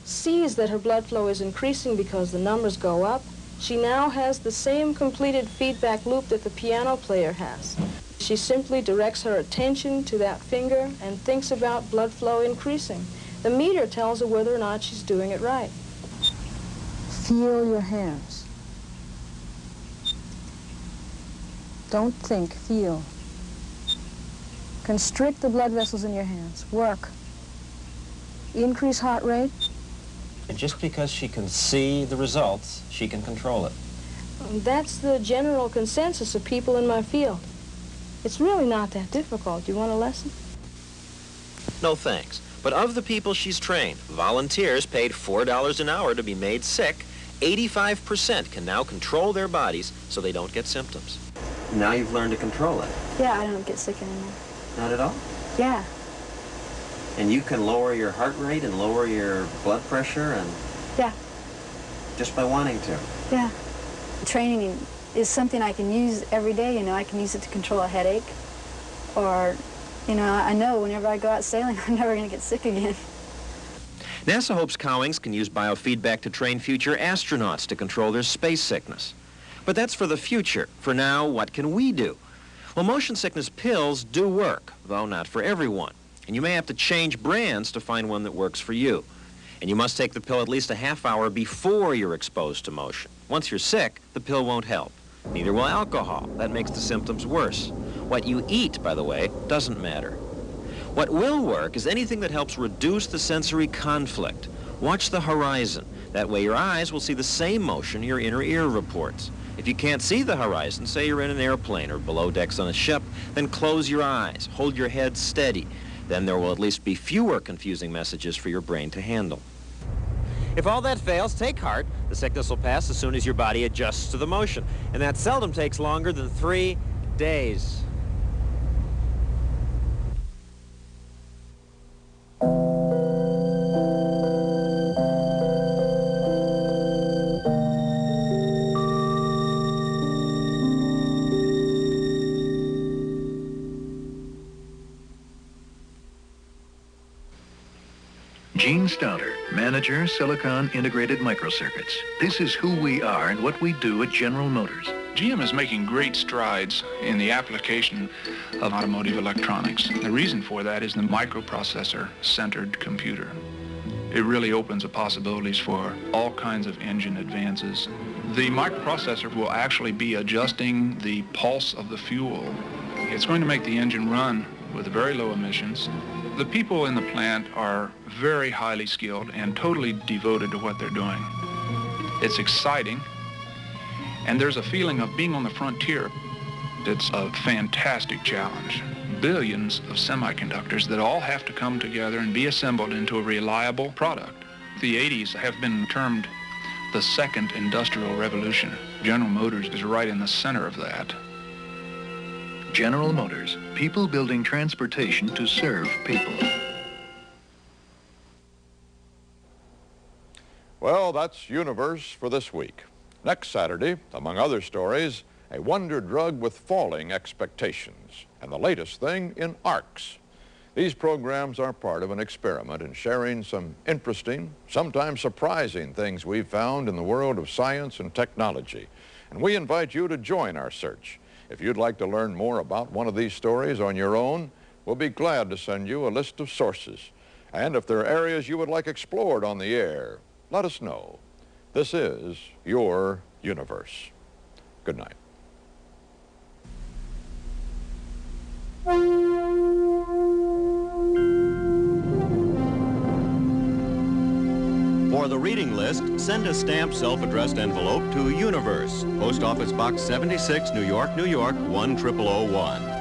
sees that her blood flow is increasing because the numbers go up, she now has the same completed feedback loop that the piano player has. She simply directs her attention to that finger and thinks about blood flow increasing. The meter tells her whether or not she's doing it right. Feel your hands. Don't think, feel. Constrict the blood vessels in your hands. Work. Increase heart rate. And just because she can see the results, she can control it. That's the general consensus of people in my field. It's really not that difficult. You want a lesson? No thanks. But of the people she's trained, volunteers paid $4 an hour to be made sick, 85% can now control their bodies so they don't get symptoms. Now you've learned to control it. Yeah, I don't get sick anymore. Not at all? Yeah. And you can lower your heart rate and lower your blood pressure and... Yeah. Just by wanting to? Yeah. Training is something I can use every day, you know. I can use it to control a headache. Or, you know, I know whenever I go out sailing, I'm never going to get sick again. NASA hopes Cowings can use biofeedback to train future astronauts to control their space sickness. But that's for the future. For now, what can we do? Well, motion sickness pills do work, though not for everyone. And you may have to change brands to find one that works for you. And you must take the pill at least a half hour before you're exposed to motion. Once you're sick, the pill won't help. Neither will alcohol. That makes the symptoms worse. What you eat, by the way, doesn't matter. What will work is anything that helps reduce the sensory conflict. Watch the horizon. That way your eyes will see the same motion your inner ear reports. If you can't see the horizon, say you're in an airplane or below decks on a ship, then close your eyes, hold your head steady. Then there will at least be fewer confusing messages for your brain to handle. If all that fails, take heart. The sickness will pass as soon as your body adjusts to the motion, and that seldom takes longer than 3 days. Gene Stouter, manager, Silicon Integrated Microcircuits. This is who we are and what we do at General Motors. GM is making great strides in the application of automotive electronics. The reason for that is the microprocessor-centered computer. It really opens the possibilities for all kinds of engine advances. The microprocessor will actually be adjusting the pulse of the fuel. It's going to make the engine run with very low emissions. The people in the plant are very highly skilled and totally devoted to what they're doing. It's exciting, and there's a feeling of being on the frontier. It's a fantastic challenge. Billions of semiconductors that all have to come together and be assembled into a reliable product. The 80s have been termed the second industrial revolution. General Motors is right in the center of that. General Motors, people building transportation to serve people. Well, that's Universe for this week. Next Saturday, among other stories, a wonder drug with falling expectations, and the latest thing in arcs. These programs are part of an experiment in sharing some interesting, sometimes surprising things we've found in the world of science and technology. And we invite you to join our search. If you'd like to learn more about one of these stories on your own, we'll be glad to send you a list of sources. And if there are areas you would like explored on the air, let us know. This is your Universe. Good night. For the reading list, send a stamped self-addressed envelope to Universe, Post Office Box 76, New York, New York, 10001.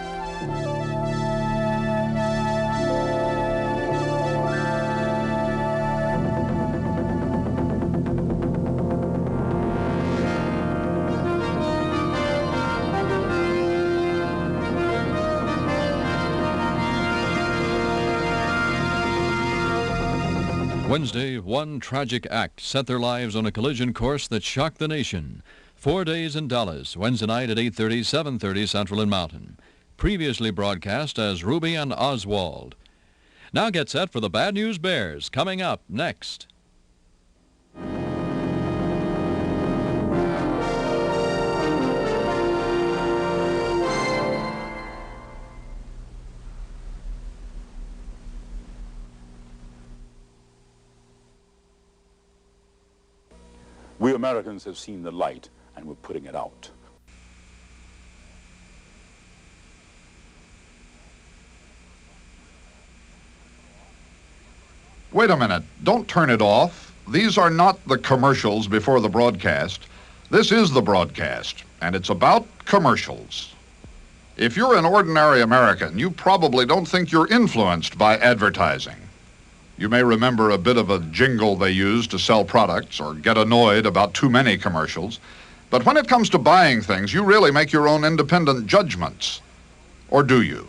Wednesday, one tragic act set their lives on a collision course that shocked the nation. 4 days in Dallas, Wednesday night at 8:30, 7:30 Central and Mountain. Previously broadcast as Ruby and Oswald. Now get set for the Bad News Bears, coming up next. We Americans have seen the light, and we're putting it out. Wait a minute. Don't turn it off. These are not the commercials before the broadcast. This is the broadcast, and it's about commercials. If you're an ordinary American, you probably don't think you're influenced by advertising. You may remember a bit of a jingle they use to sell products or get annoyed about too many commercials. But when it comes to buying things, you really make your own independent judgments. Or do you?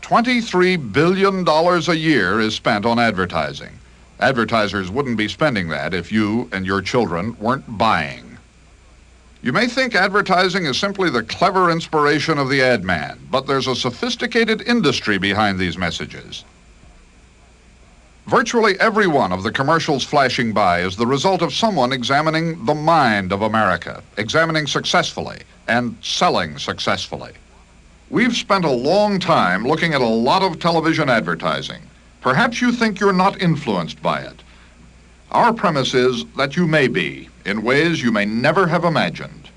$23 billion a year is spent on advertising. Advertisers wouldn't be spending that if you and your children weren't buying. You may think advertising is simply the clever inspiration of the ad man, but there's a sophisticated industry behind these messages. Virtually every one of the commercials flashing by is the result of someone examining the mind of America, examining successfully and selling successfully. We've spent a long time looking at a lot of television advertising. Perhaps you think you're not influenced by it. Our premise is that you may be, in ways you may never have imagined.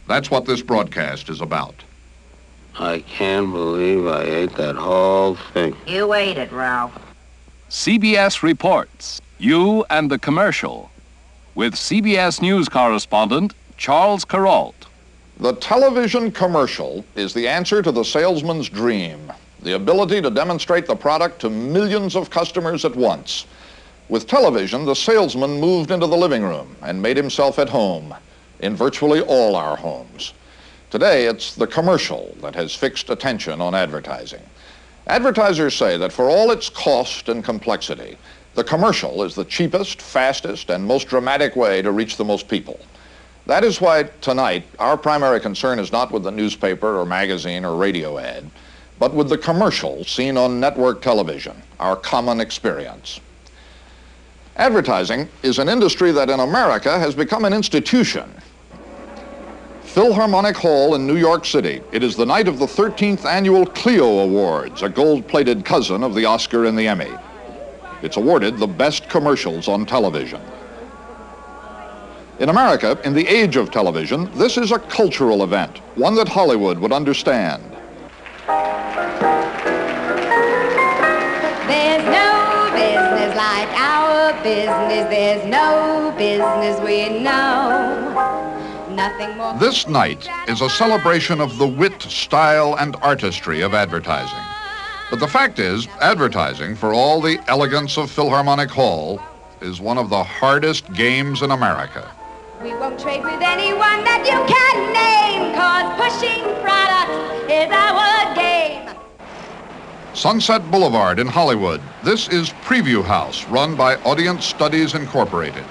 That's what this broadcast is about. I can't believe I ate that whole thing. You ate it, Ralph. CBS reports, You and the Commercial, with CBS News correspondent Charles Kuralt. The television commercial is the answer to the salesman's dream, the ability to demonstrate the product to millions of customers at once. With television, the salesman moved into the living room and made himself at home in virtually all our homes. Today, it's the commercial that has fixed attention on advertising. Advertisers say that for all its cost and complexity, the commercial is the cheapest, fastest, and most dramatic way to reach the most people. That is why tonight our primary concern is not with the newspaper or magazine or radio ad, but with the commercial seen on network television, our common experience. Advertising is an industry that in America has become an institution. Philharmonic Hall in New York City. It is the night of the 13th annual Clio Awards, a gold-plated cousin of the Oscar and the Emmy. It's awarded the best commercials on television. In America, in the age of television, this is a cultural event, one that Hollywood would understand. There's no business like our business. There's no business we know. Nothing more. This night is a celebration of the wit, style, and artistry of advertising. But the fact is, advertising, for all the elegance of Philharmonic Hall, is one of the hardest games in America. We won't trade with anyone that you can name, 'cause pushing products is our game. Sunset Boulevard in Hollywood. This is Preview House, run by Audience Studies Incorporated.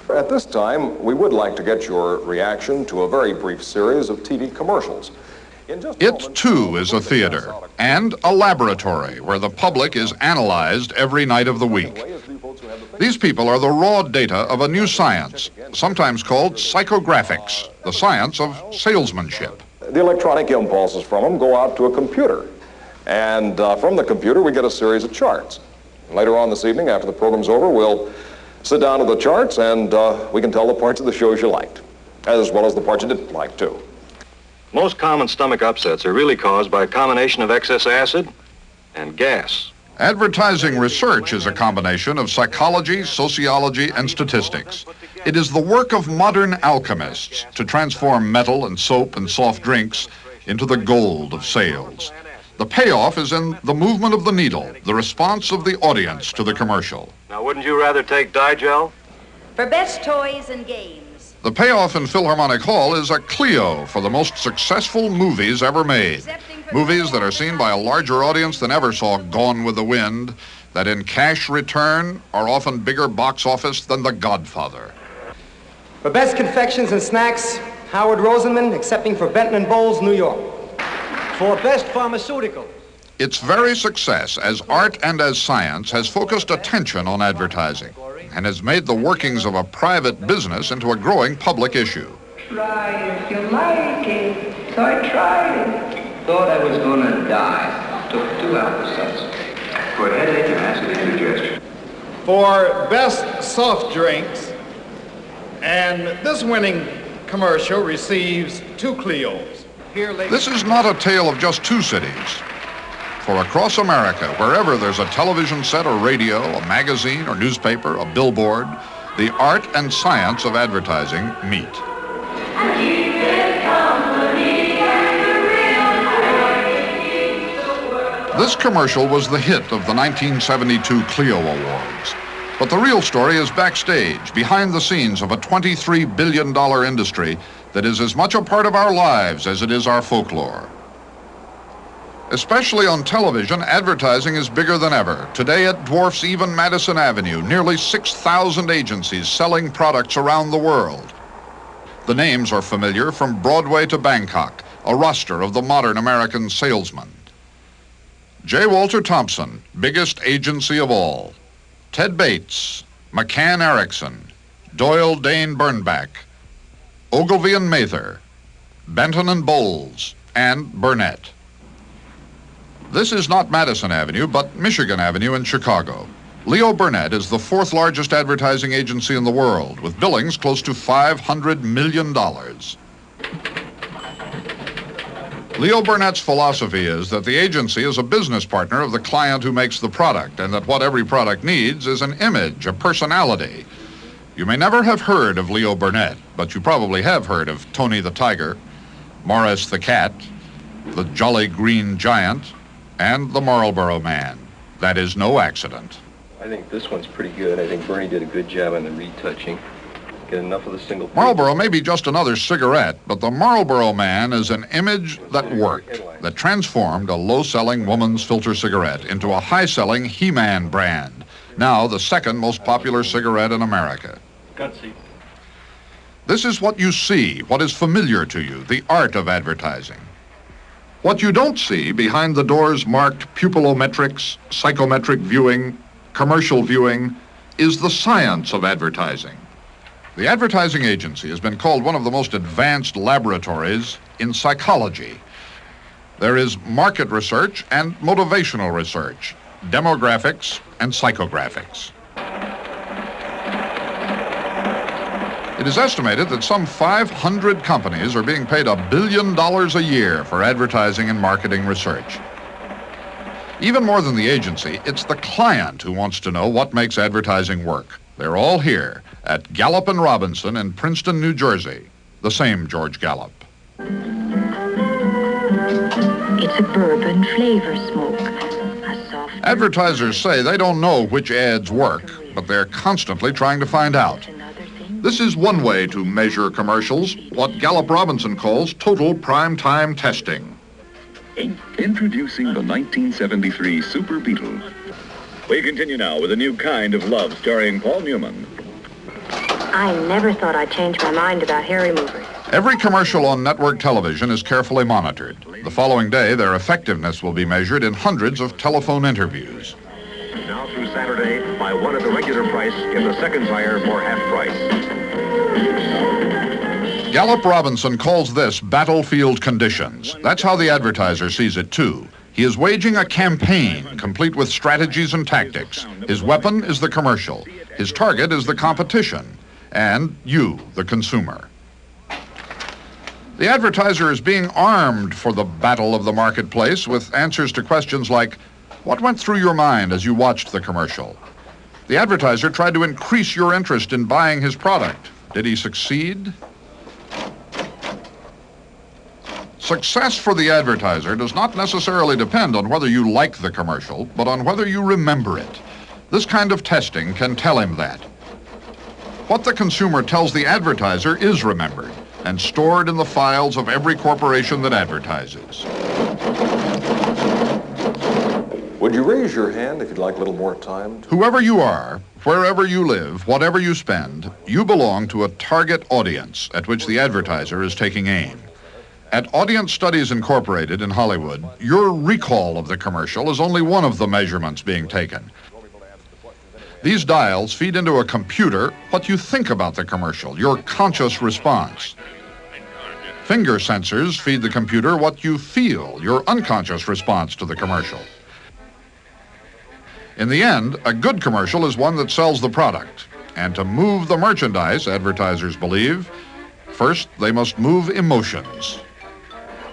At this time, we would like to get your reaction to a very brief series of TV commercials. It, too, is a theater and a laboratory where the public is analyzed every night of the week. These people are the raw data of a new science, sometimes called psychographics, the science of salesmanship. The electronic impulses from them go out to a computer. And from the computer, we get a series of charts. Later on this evening, after the program's over, we'll sit down to the charts and we can tell the parts of the shows you liked, as well as the parts you didn't like, too. Most common stomach upsets are really caused by a combination of excess acid and gas. Advertising research is a combination of psychology, sociology, and statistics. It is the work of modern alchemists to transform metal and soap and soft drinks into the gold of sales. The payoff is in the movement of the needle, the response of the audience to the commercial. Now, wouldn't you rather take Digel? For best toys and games. The payoff in Philharmonic Hall is a Clio for the most successful movies ever made. Movies that are seen by a larger audience than ever saw Gone with the Wind, that in cash return are often bigger box office than The Godfather. For best confections and snacks, Howard Rosenman, accepting for Benton and Bowles, New York. For best pharmaceutical. Its very success as art and as science has focused attention on advertising and has made the workings of a private business into a growing public issue. Try if you like it. So I tried it. Thought I was gonna die. Took 2 Alka-Seltzer. For a headache and acid indigestion. For best soft drinks, and this winning commercial receives 2 Clios. This is not a tale of just 2 cities. For across America, wherever there's a television set or radio, a magazine or newspaper, a billboard, the art and science of advertising meet. This commercial was the hit of the 1972 Clio Awards. But the real story is backstage, behind the scenes of a $23 billion industry that is as much a part of our lives as it is our folklore. Especially on television, advertising is bigger than ever. Today it dwarfs even Madison Avenue, nearly 6,000 agencies selling products around the world. The names are familiar from Broadway to Bangkok, a roster of the modern American salesman. J. Walter Thompson, biggest agency of all. Ted Bates, McCann Erickson, Doyle Dane Bernbach, Ogilvy and Mather, Benton and Bowles, and Burnett. This is not Madison Avenue, but Michigan Avenue in Chicago. Leo Burnett is the 4th largest advertising agency in the world, with billings close to $500 million. Leo Burnett's philosophy is that the agency is a business partner of the client who makes the product, and that what every product needs is an image, a personality. You may never have heard of Leo Burnett, but you probably have heard of Tony the Tiger, Morris the Cat, the Jolly Green Giant, and the Marlboro Man. That is no accident. I think this one's pretty good. I think Bernie did a good job on the retouching. Get enough of the single... Marlboro may be just another cigarette, but the Marlboro Man is an image that worked, that transformed a low-selling woman's filter cigarette into a high-selling He-Man brand, now the 2nd most popular cigarette in America. Gutsy. This is what you see, what is familiar to you, the art of advertising. What you don't see behind the doors marked pupilometrics, psychometric viewing, commercial viewing, is the science of advertising. The advertising agency has been called one of the most advanced laboratories in psychology. There is market research and motivational research, demographics and psychographics. It is estimated that some 500 companies are being paid $1 billion a year for advertising and marketing research. Even more than the agency, it's the client who wants to know what makes advertising work. They're all here at Gallup & Robinson in Princeton, New Jersey. The same George Gallup. It's a bourbon flavor smoke. Advertisers say they don't know which ads work, but they're constantly trying to find out. This is one way to measure commercials, what Gallup Robinson calls total prime time testing. Introducing the 1973 Super Beetle. We continue now with a new kind of love starring Paul Newman. I never thought I'd change my mind about hair removers. Every commercial on network television is carefully monitored. The following day, their effectiveness will be measured in hundreds of telephone interviews. Now through Saturday, buy one at the regular price, get the second tire for half price. Gallup Robinson calls this battlefield conditions. That's how the advertiser sees it, too. He is waging a campaign, complete with strategies and tactics. His weapon is the commercial. His target is the competition. And you, the consumer. The advertiser is being armed for the battle of the marketplace with answers to questions like, what went through your mind as you watched the commercial? The advertiser tried to increase your interest in buying his product. Did he succeed? Success for the advertiser does not necessarily depend on whether you like the commercial, but on whether you remember it. This kind of testing can tell him that. What the consumer tells the advertiser is remembered and stored in the files of every corporation that advertises. Would you raise your hand if you'd like a little more time? Whoever you are, wherever you live, whatever you spend, you belong to a target audience at which the advertiser is taking aim. At Audience Studies Incorporated in Hollywood, your recall of the commercial is only one of the measurements being taken. These dials feed into a computer what you think about the commercial, your conscious response. Finger sensors feed the computer what you feel, your unconscious response to the commercial. In the end, a good commercial is one that sells the product. And to move the merchandise, advertisers believe, first they must move emotions.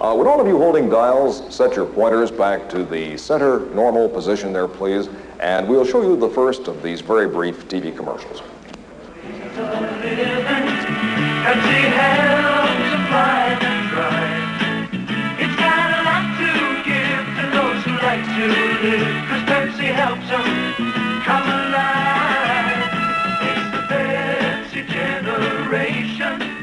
Would all of you holding dials set your pointers back to the center normal position there, please? And we'll show you the first of these very brief TV commercials. It's got a lot to give to those who like to live, 'cause Pepsi helps them come alive. It's the Pepsi generation.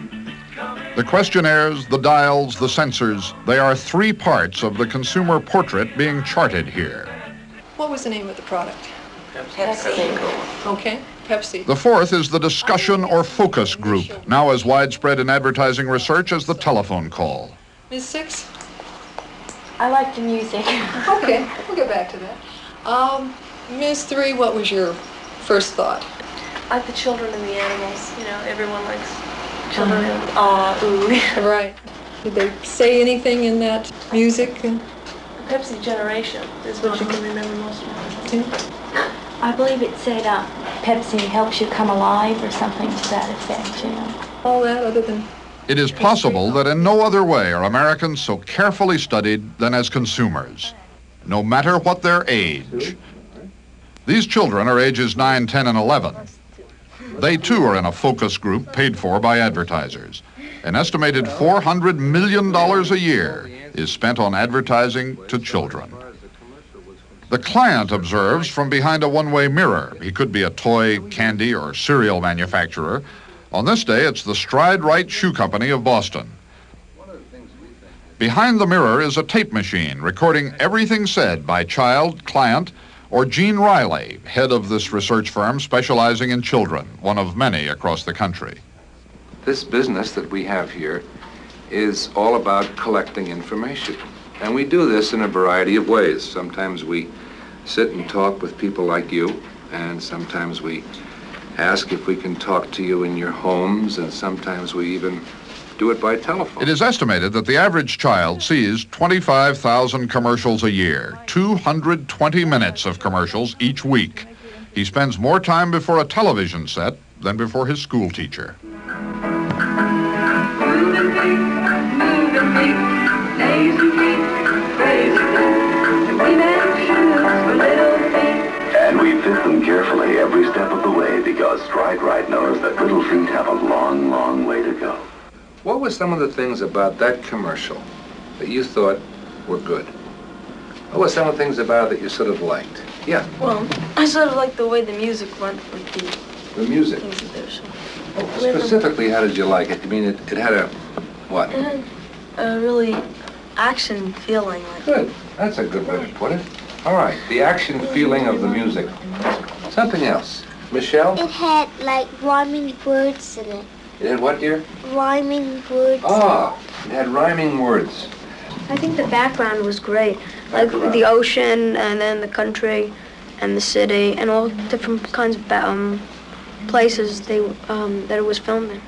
The questionnaires, the dials, the sensors, they are three parts of the consumer portrait being charted here. What was the name of the product? Pepsi. Okay, Pepsi. The fourth is the discussion or focus group, now as widespread in advertising research as the telephone call. Ms. Six? I like the music. Okay, we'll get back to that. Ms. Three, what was your first thought? Like the children and the animals. You know, everyone likes children and aw, ooh. Right. Did they say anything in that music? Pepsi generation is what you can remember most of. I believe it said Pepsi helps you come alive or something to that effect, you know. All that other than... It is possible that in no other way are Americans so carefully studied than as consumers, no matter what their age. These children are ages 9, 10, and 11. They too are in a focus group paid for by advertisers. An estimated $400 million a year is spent on advertising to children. The client observes from behind a one-way mirror. He could be a toy, candy, or cereal manufacturer. On this day, it's the Stride Right Shoe Company of Boston. Behind the mirror is a tape machine recording everything said by child, client, or Gene Riley, head of this research firm specializing in children, one of many across the country. This business that we have here is all about collecting information. And we do this in a variety of ways. Sometimes we sit and talk with people like you, and sometimes we ask if we can talk to you in your homes, and sometimes we even do it by telephone. It is estimated that the average child sees 25,000 commercials a year, 220 minutes of commercials each week. He spends more time before a television set than before his school teacher. And we fit them carefully every step of the way because Stride Right knows that little feet have a long, long way to go. What were some of the things about that commercial that you thought were good? What were some of the things about it that you sort of liked? Yeah. Well, I sort of like the way the music went with the music. Things that they're showing. Specifically, how did you like it? I mean, it had a, what? It had a really action feeling. Good. That's a good way to put it. All right, the action feeling of the music. Something else. Michelle? It had, like, rhyming words in it. It had what, dear? Rhyming words. Ah, it had rhyming words. I think the background was great. Like the ocean and then the country and the city and all different kinds of places that it was filmed in.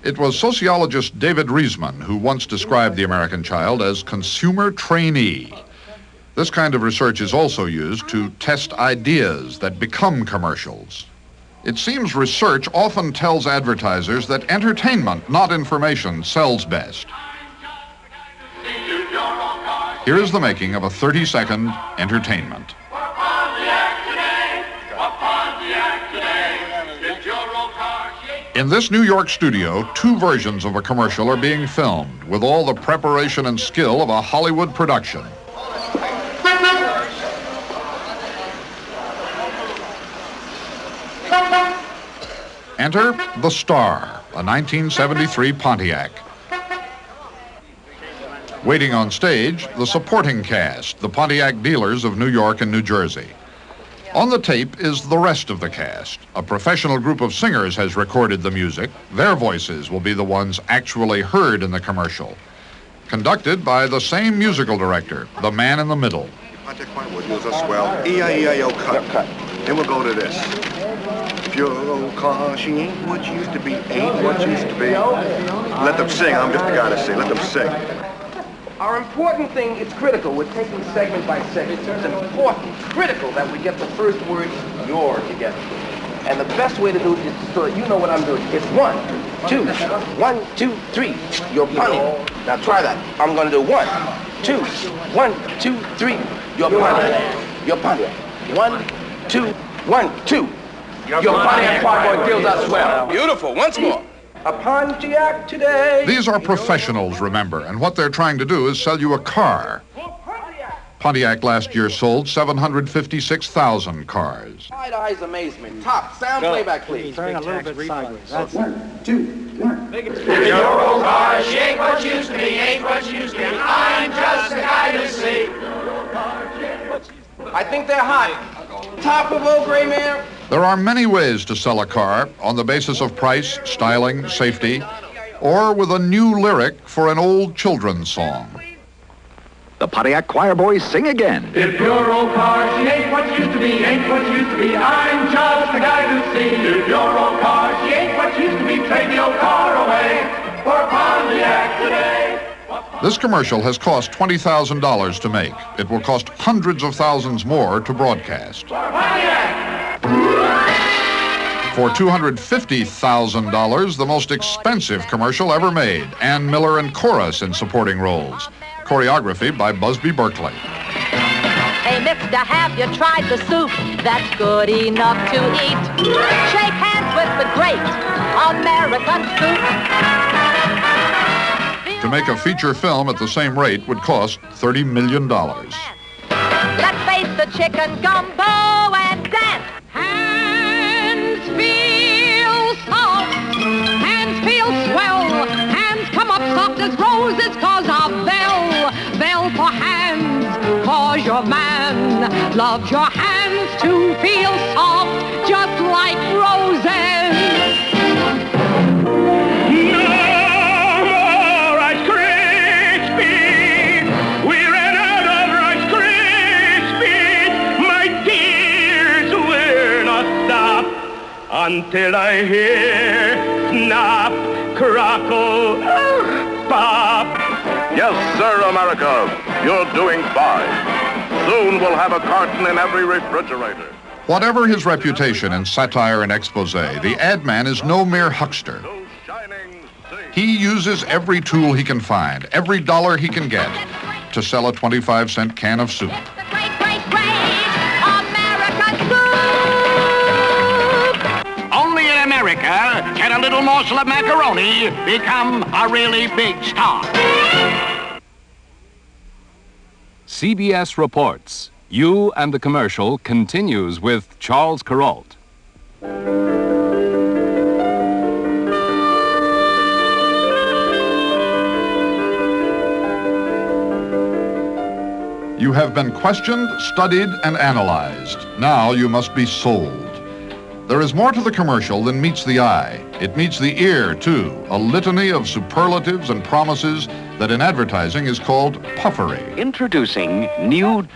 It was sociologist David Riesman who once described the American child as consumer trainee. This kind of research is also used to test ideas that become commercials. It seems research often tells advertisers that entertainment, not information, sells best. Here is the making of a 30-second entertainment. In this New York studio, 2 versions of a commercial are being filmed with all the preparation and skill of a Hollywood production. Enter the star, a 1973 Pontiac. Waiting on stage, the supporting cast, the Pontiac dealers of New York and New Jersey. On the tape is the rest of the cast. A professional group of singers has recorded the music. Their voices will be the ones actually heard in the commercial. Conducted by the same musical director, the man in the middle. Pontiac Firewood was a swell E-I-E-I-O cut. Then we'll go to this. If your old car, she ain't what she used to be, ain't what she used to be. Let them sing, I'm just the guy to sing. Let them sing. Our important thing, it's critical. We're taking segment by segment. It's important, critical that we get the first word, your, together. And the best way to do it is so that you know what I'm doing. It's 1, 2, 1, 2, 3. You're punny. Now try that. I'm going to do 1, 2, 1, 2, 3. You're punny. You're punny. 1, 2, 1, 2. Your Pontiac Firewood deals us well. Beautiful. Once more. A Pontiac today. These are professionals, remember, and what they're trying to do is sell you a car. Pontiac last year sold 756,000 cars. Side-eyes amazement. Top. Sound playback, please. Turn a little bit sideways. That's 1, 2, 1. Your old car, she ain't what she used to be, ain't what she used to be. I'm just the guy to see. I think they're hot. Top of old gray mare. There are many ways to sell a car on the basis of price, styling, safety, or with a new lyric for an old children's song. The Pontiac Choir Boys sing again. If your old car, she ain't what she used to be, ain't what she used to be, I'm just the guy to see. If your old car, she ain't what she used to be, trade the old car away for a Pontiac today. This commercial has cost $20,000 to make. It will cost hundreds of thousands more to broadcast. For $250,000, the most expensive commercial ever made. Ann Miller and chorus in supporting roles. Choreography by Busby Berkeley. Hey, mister, have you tried the soup that's good enough to eat? Shake hands with the great American soup. To make a feature film at the same rate would cost $30 million. Let's face the chicken gumbo and dance. Hands feel soft, hands feel swell, hands come up soft as roses cause of bell, bell for hands, cause your man loves your hands to feel soft just like roses. Until I hear snap, crackle, pop. Yes, sir, America, you're doing fine. Soon we'll have a carton in every refrigerator. Whatever his reputation in satire and expose, the ad man is no mere huckster. He uses every tool he can find, every dollar he can get, to sell a 25-cent can of soup. America, can a little morsel of macaroni become a really big star? CBS reports. You and the Commercial continues with Charles Kuralt. You have been questioned, studied, and analyzed. Now you must be sold. There is more to the commercial than meets the eye. It meets the ear, too, a litany of superlatives and promises that in advertising is called puffery. Introducing new.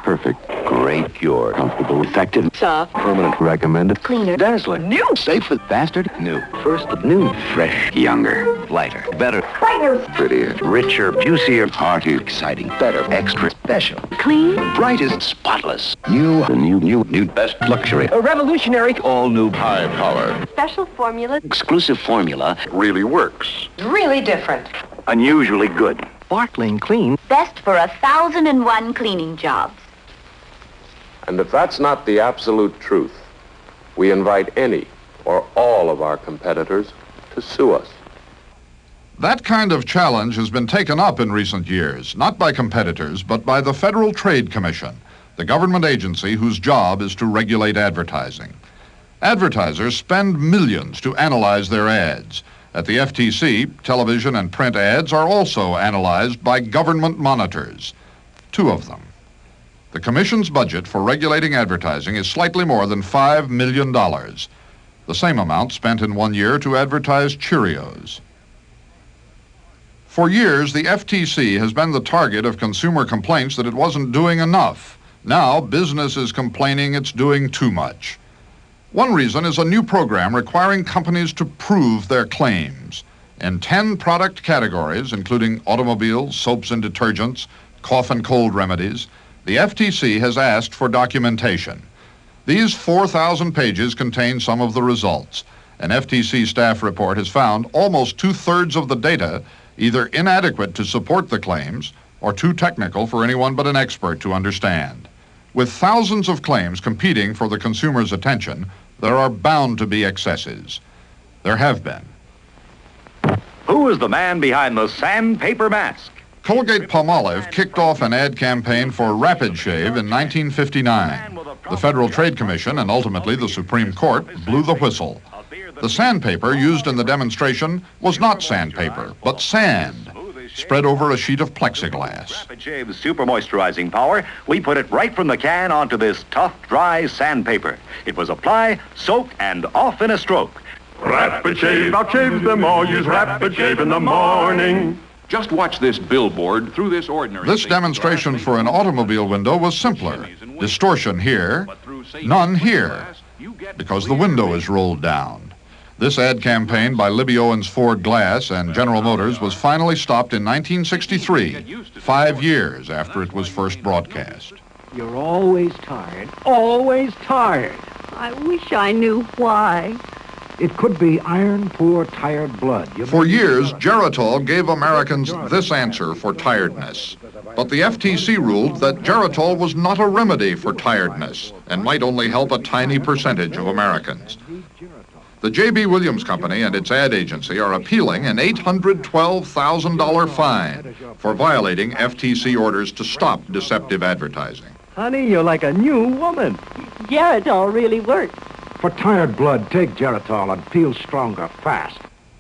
Perfect, great, pure, comfortable, effective, Soft, permanent, recommended, cleaner, dazzling, new, safe, faster, new, first, new, fresh, younger, lighter, better, brighter, prettier, richer, juicier, heartier, exciting, better, extra special, clean, brightest, spotless, new, the new, best luxury, a revolutionary, all new, high power, special formula, exclusive formula, really works, really different, unusually good, sparkling clean, Best for 1,001 cleaning jobs. And if that's not the absolute truth, we invite any or all of our competitors to sue us. That kind of challenge has been taken up in recent years, not by competitors, but by the Federal Trade Commission, the government agency whose job is to regulate advertising. Advertisers spend millions to analyze their ads. At the FTC, television and print ads are also analyzed by government monitors, 2 of them. The Commission's budget for regulating advertising is slightly more than $5 million, the same amount spent in 1 year to advertise Cheerios. For years, the FTC has been the target of consumer complaints that it wasn't doing enough. Now, business is complaining it's doing too much. One reason is a new program requiring companies to prove their claims. In 10 product categories, including automobiles, soaps and detergents, cough and cold remedies, the FTC has asked for documentation. These 4,000 pages contain some of the results. An FTC staff report has found almost 2/3 of the data either inadequate to support the claims or too technical for anyone but an expert to understand. With thousands of claims competing for the consumer's attention, there are bound to be excesses. There have been. Who is the man behind the sandpaper mask? Colgate-Palmolive kicked off an ad campaign for Rapid Shave in 1959. The Federal Trade Commission and ultimately the Supreme Court blew the whistle. The sandpaper used in the demonstration was not sandpaper, but sand, spread over a sheet of plexiglass. Rapid Shave's super moisturizing power, we put it right from the can onto this tough, dry sandpaper. It was apply, soak, and off in a stroke. Rapid Shave outshave them all. Use Rapid Shave in the morning. Just watch this billboard through this ordinary... This demonstration for an automobile window was simpler. Distortion here, none here, because the window is rolled down. This ad campaign by Libby Owens Ford Glass and General Motors was finally stopped in 1963, 5 years after it was first broadcast. You're always tired, always tired. I wish I knew why. It could be iron-poor, tired blood. For years, Geritol gave Americans this answer for tiredness. But the FTC ruled that Geritol was not a remedy for tiredness and might only help a tiny percentage of Americans. The J.B. Williams Company and its ad agency are appealing an $812,000 fine for violating FTC orders to stop deceptive advertising. Honey, you're like a new woman. Geritol really works. For tired blood, take Geritol and feel stronger fast.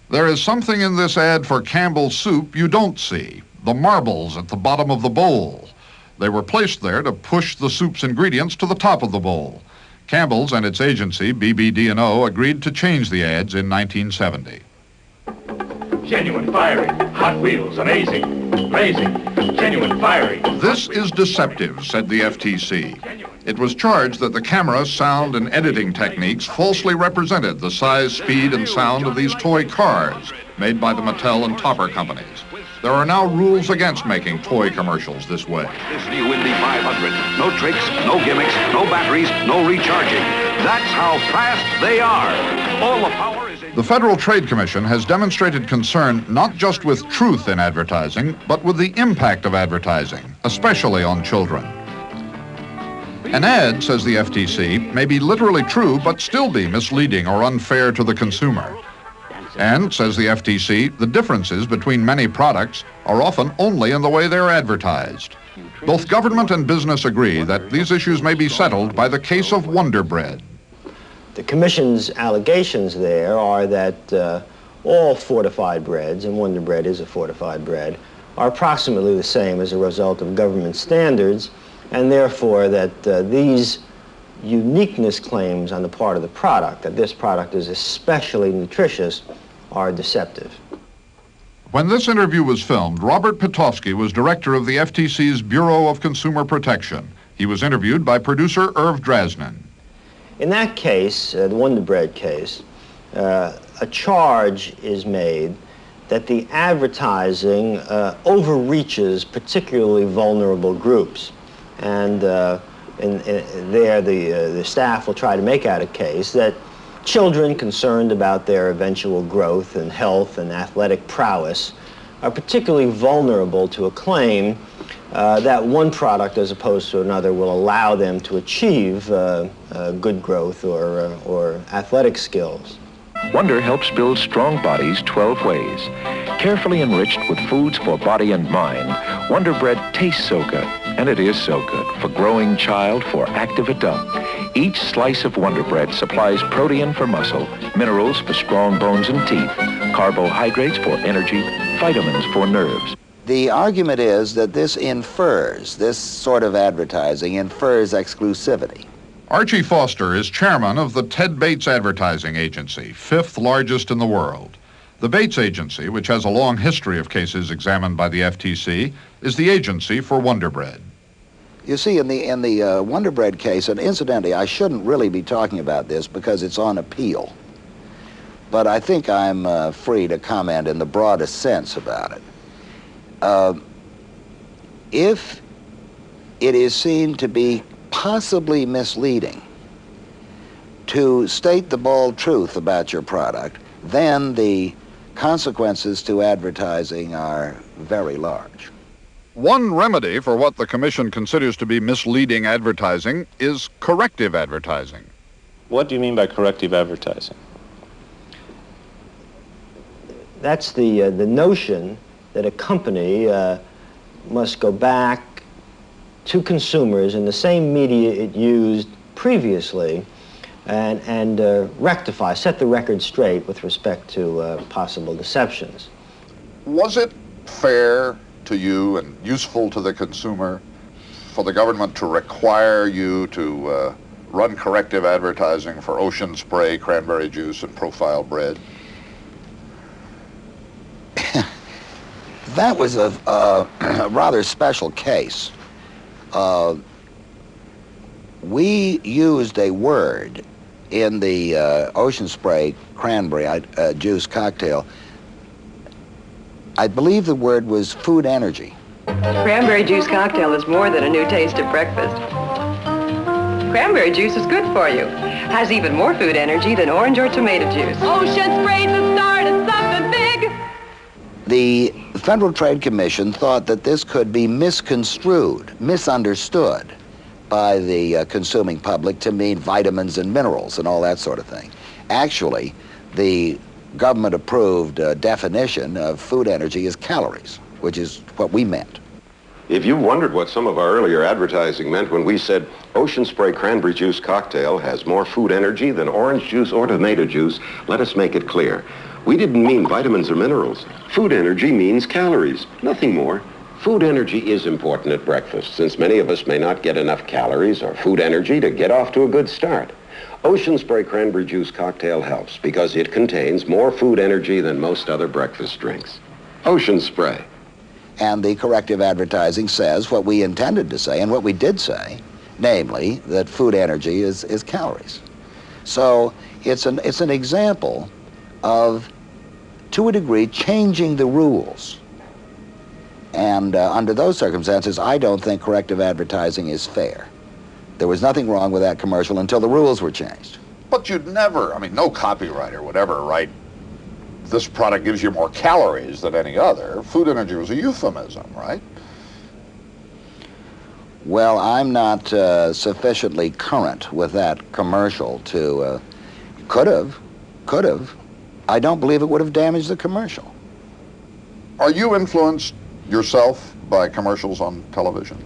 There is something in this ad for Campbell's soup you don't see, the marbles at the bottom of the bowl. They were placed there to push the soup's ingredients to the top of the bowl. Campbell's and its agency, BBD&O, agreed to change the ads in 1970. Genuine fiery, Hot Wheels, amazing, blazing, genuine fiery. This is deceptive, said the FTC. It was charged that the camera, sound, and editing techniques falsely represented the size, speed, and sound of these toy cars made by the Mattel and Topper companies. There are now rules against making toy commercials this way. This new Indy 500. No tricks, no gimmicks, no batteries, no recharging. That's how fast they are. All the power is in... The Federal Trade Commission has demonstrated concern not just with truth in advertising, but with the impact of advertising, especially on children. An ad, says the FTC, may be literally true, but still be misleading or unfair to the consumer. And, says the FTC, the differences between many products are often only in the way they're advertised. Both government and business agree that these issues may be settled by the case of Wonder Bread. The Commission's allegations there are that all fortified breads, and Wonder Bread is a fortified bread, are approximately the same as a result of government standards, and therefore that these uniqueness claims on the part of the product, that this product is especially nutritious, are deceptive. When this interview was filmed, Robert Pitofsky was director of the FTC's Bureau of Consumer Protection. He was interviewed by producer Irv Drasnin. In that case, the Wonder Bread case, a charge is made that the advertising overreaches particularly vulnerable groups. And there the staff will try to make out a case that children concerned about their eventual growth and health and athletic prowess are particularly vulnerable to a claim that one product as opposed to another will allow them to achieve good growth or athletic skills. Wonder helps build strong bodies 12 ways. Carefully enriched with foods for body and mind, Wonder Bread tastes so good, and it is so good for growing child, for active adult. Each slice of Wonder Bread supplies protein for muscle, minerals for strong bones and teeth, carbohydrates for energy, vitamins for nerves. The argument is that this sort of advertising infers exclusivity. Archie Foster is chairman of the Ted Bates Advertising Agency, 5th largest in the world. The Bates Agency, which has a long history of cases examined by the FTC, is the agency for Wonder Bread. You see, in the Wonder Bread case, and incidentally, I shouldn't really be talking about this because it's on appeal, but I think I'm free to comment in the broadest sense about it. If it is seen to be possibly misleading to state the bald truth about your product, then the consequences to advertising are very large. One remedy for what the Commission considers to be misleading advertising is corrective advertising. What do you mean by corrective advertising? That's the notion that a company must go back to consumers in the same media it used previously and rectify, set the record straight with respect to possible deceptions. Was it fair to you and useful to the consumer for the government to require you to run corrective advertising for Ocean Spray, cranberry juice, and profile bread? That was a rather special case. We used a word in the Ocean Spray cranberry juice cocktail. I believe the word was food energy. Cranberry juice cocktail is more than a new taste at breakfast. Cranberry juice is good for you. Has even more food energy than orange or tomato juice. Ocean Spray's the start of something big. The Federal Trade Commission thought that this could be misconstrued, misunderstood by the consuming public to mean vitamins and minerals and all that sort of thing. Actually, the government-approved definition of food energy is calories, which is what we meant. If you wondered what some of our earlier advertising meant when we said Ocean Spray cranberry juice cocktail has more food energy than orange juice or tomato juice, let us make it clear. We didn't mean vitamins or minerals. Food energy means calories, nothing more. Food energy is important at breakfast, since many of us may not get enough calories or food energy to get off to a good start. Ocean Spray cranberry juice cocktail helps because it contains more food energy than most other breakfast drinks. Ocean Spray. And the corrective advertising says what we intended to say and what we did say, namely that food energy is calories. So it's an example of, to a degree, changing the rules. And under those circumstances, I don't think corrective advertising is fair. There was nothing wrong with that commercial until the rules were changed. But you'd never, I mean, no copywriter would ever write, this product gives you more calories than any other. Food energy was a euphemism, right? Well, I'm not sufficiently current with that commercial to, could have. I don't believe it would have damaged the commercial. Are you influenced yourself by commercials on television?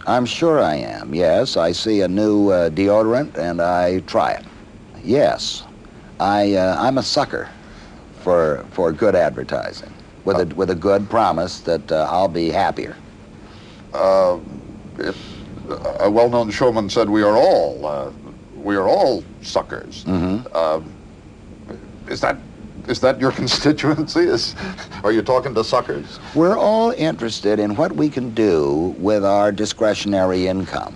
I'm sure I am, yes. I see a new deodorant and I try it. Yes, I'm a sucker for good advertising. with a good promise that I'll be happier. If a well-known showman said we are all suckers. Is that your constituency? Are you talking to suckers? We're all interested in what we can do with our discretionary income.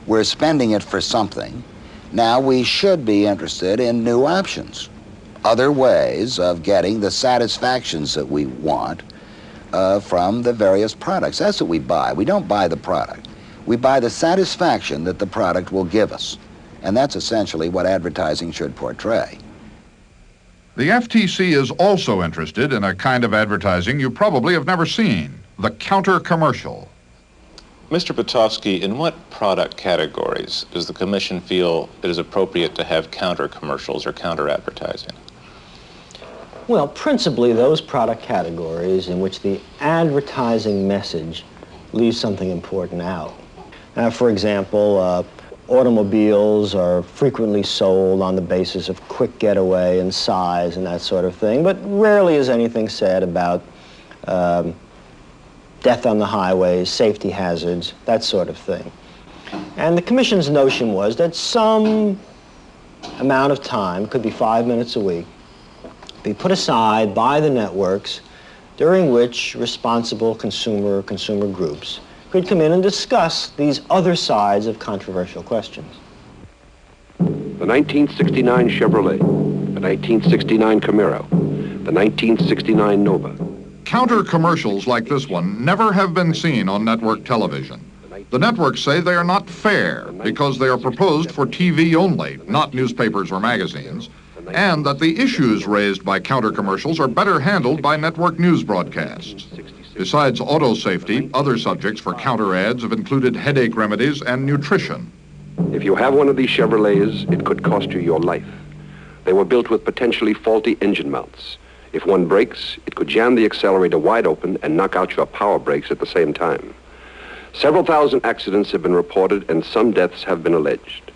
We're spending it for something. Now we should be interested in new options, other ways of getting the satisfactions that we want from the various products. That's what we buy. We don't buy the product. We buy the satisfaction that the product will give us. And that's essentially what advertising should portray. The FTC is also interested in a kind of advertising you probably have never seen, the counter-commercial. Mr. Potofsky, in what product categories does the Commission feel it is appropriate to have counter-commercials or counter-advertising? Well, principally those product categories in which the advertising message leaves something important out. For example, automobiles are frequently sold on the basis of quick getaway and size and that sort of thing, but rarely is anything said about death on the highways, safety hazards, that sort of thing. And the Commission's notion was that some amount of time, could be 5 minutes a week, be put aside by the networks during which responsible consumer groups could come in and discuss these other sides of controversial questions. The 1969 Chevrolet, the 1969 Camaro, the 1969 Nova. Counter-commercials like this one never have been seen on network television. The networks say they are not fair because they are proposed for TV only, not newspapers or magazines, and that the issues raised by counter-commercials are better handled by network news broadcasts. Besides auto safety, other subjects for counter ads have included headache remedies and nutrition. If you have one of these Chevrolets, it could cost you your life. They were built with potentially faulty engine mounts. If one breaks, it could jam the accelerator wide open and knock out your power brakes at the same time. Several thousand accidents have been reported and some deaths have been alleged.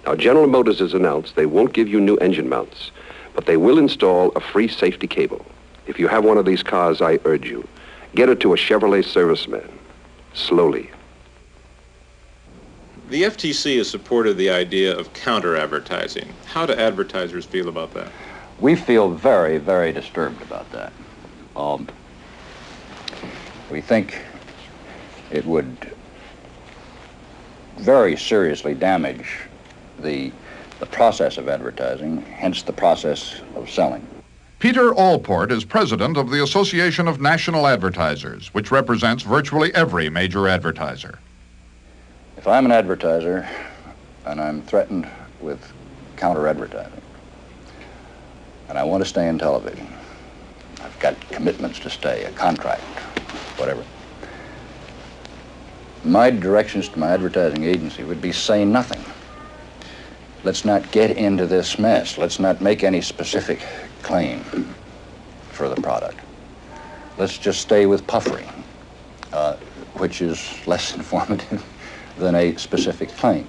Now, General Motors has announced they won't give you new engine mounts, but they will install a free safety cable. If you have one of these cars, I urge you, get it to a Chevrolet serviceman, slowly. The FTC has supported the idea of counter-advertising. How do advertisers feel about that? We feel very, very disturbed about that. We think it would very seriously damage the process of advertising, hence the process of selling. Peter Allport is president of the Association of National Advertisers, which represents virtually every major advertiser. If I'm an advertiser and I'm threatened with counter-advertising, and I want to stay in television, I've got commitments to stay, a contract, whatever. My directions to my advertising agency would be say nothing. Let's not get into this mess. Let's not make any specific claim for the product. Let's just stay with puffery, which is less informative than a specific claim.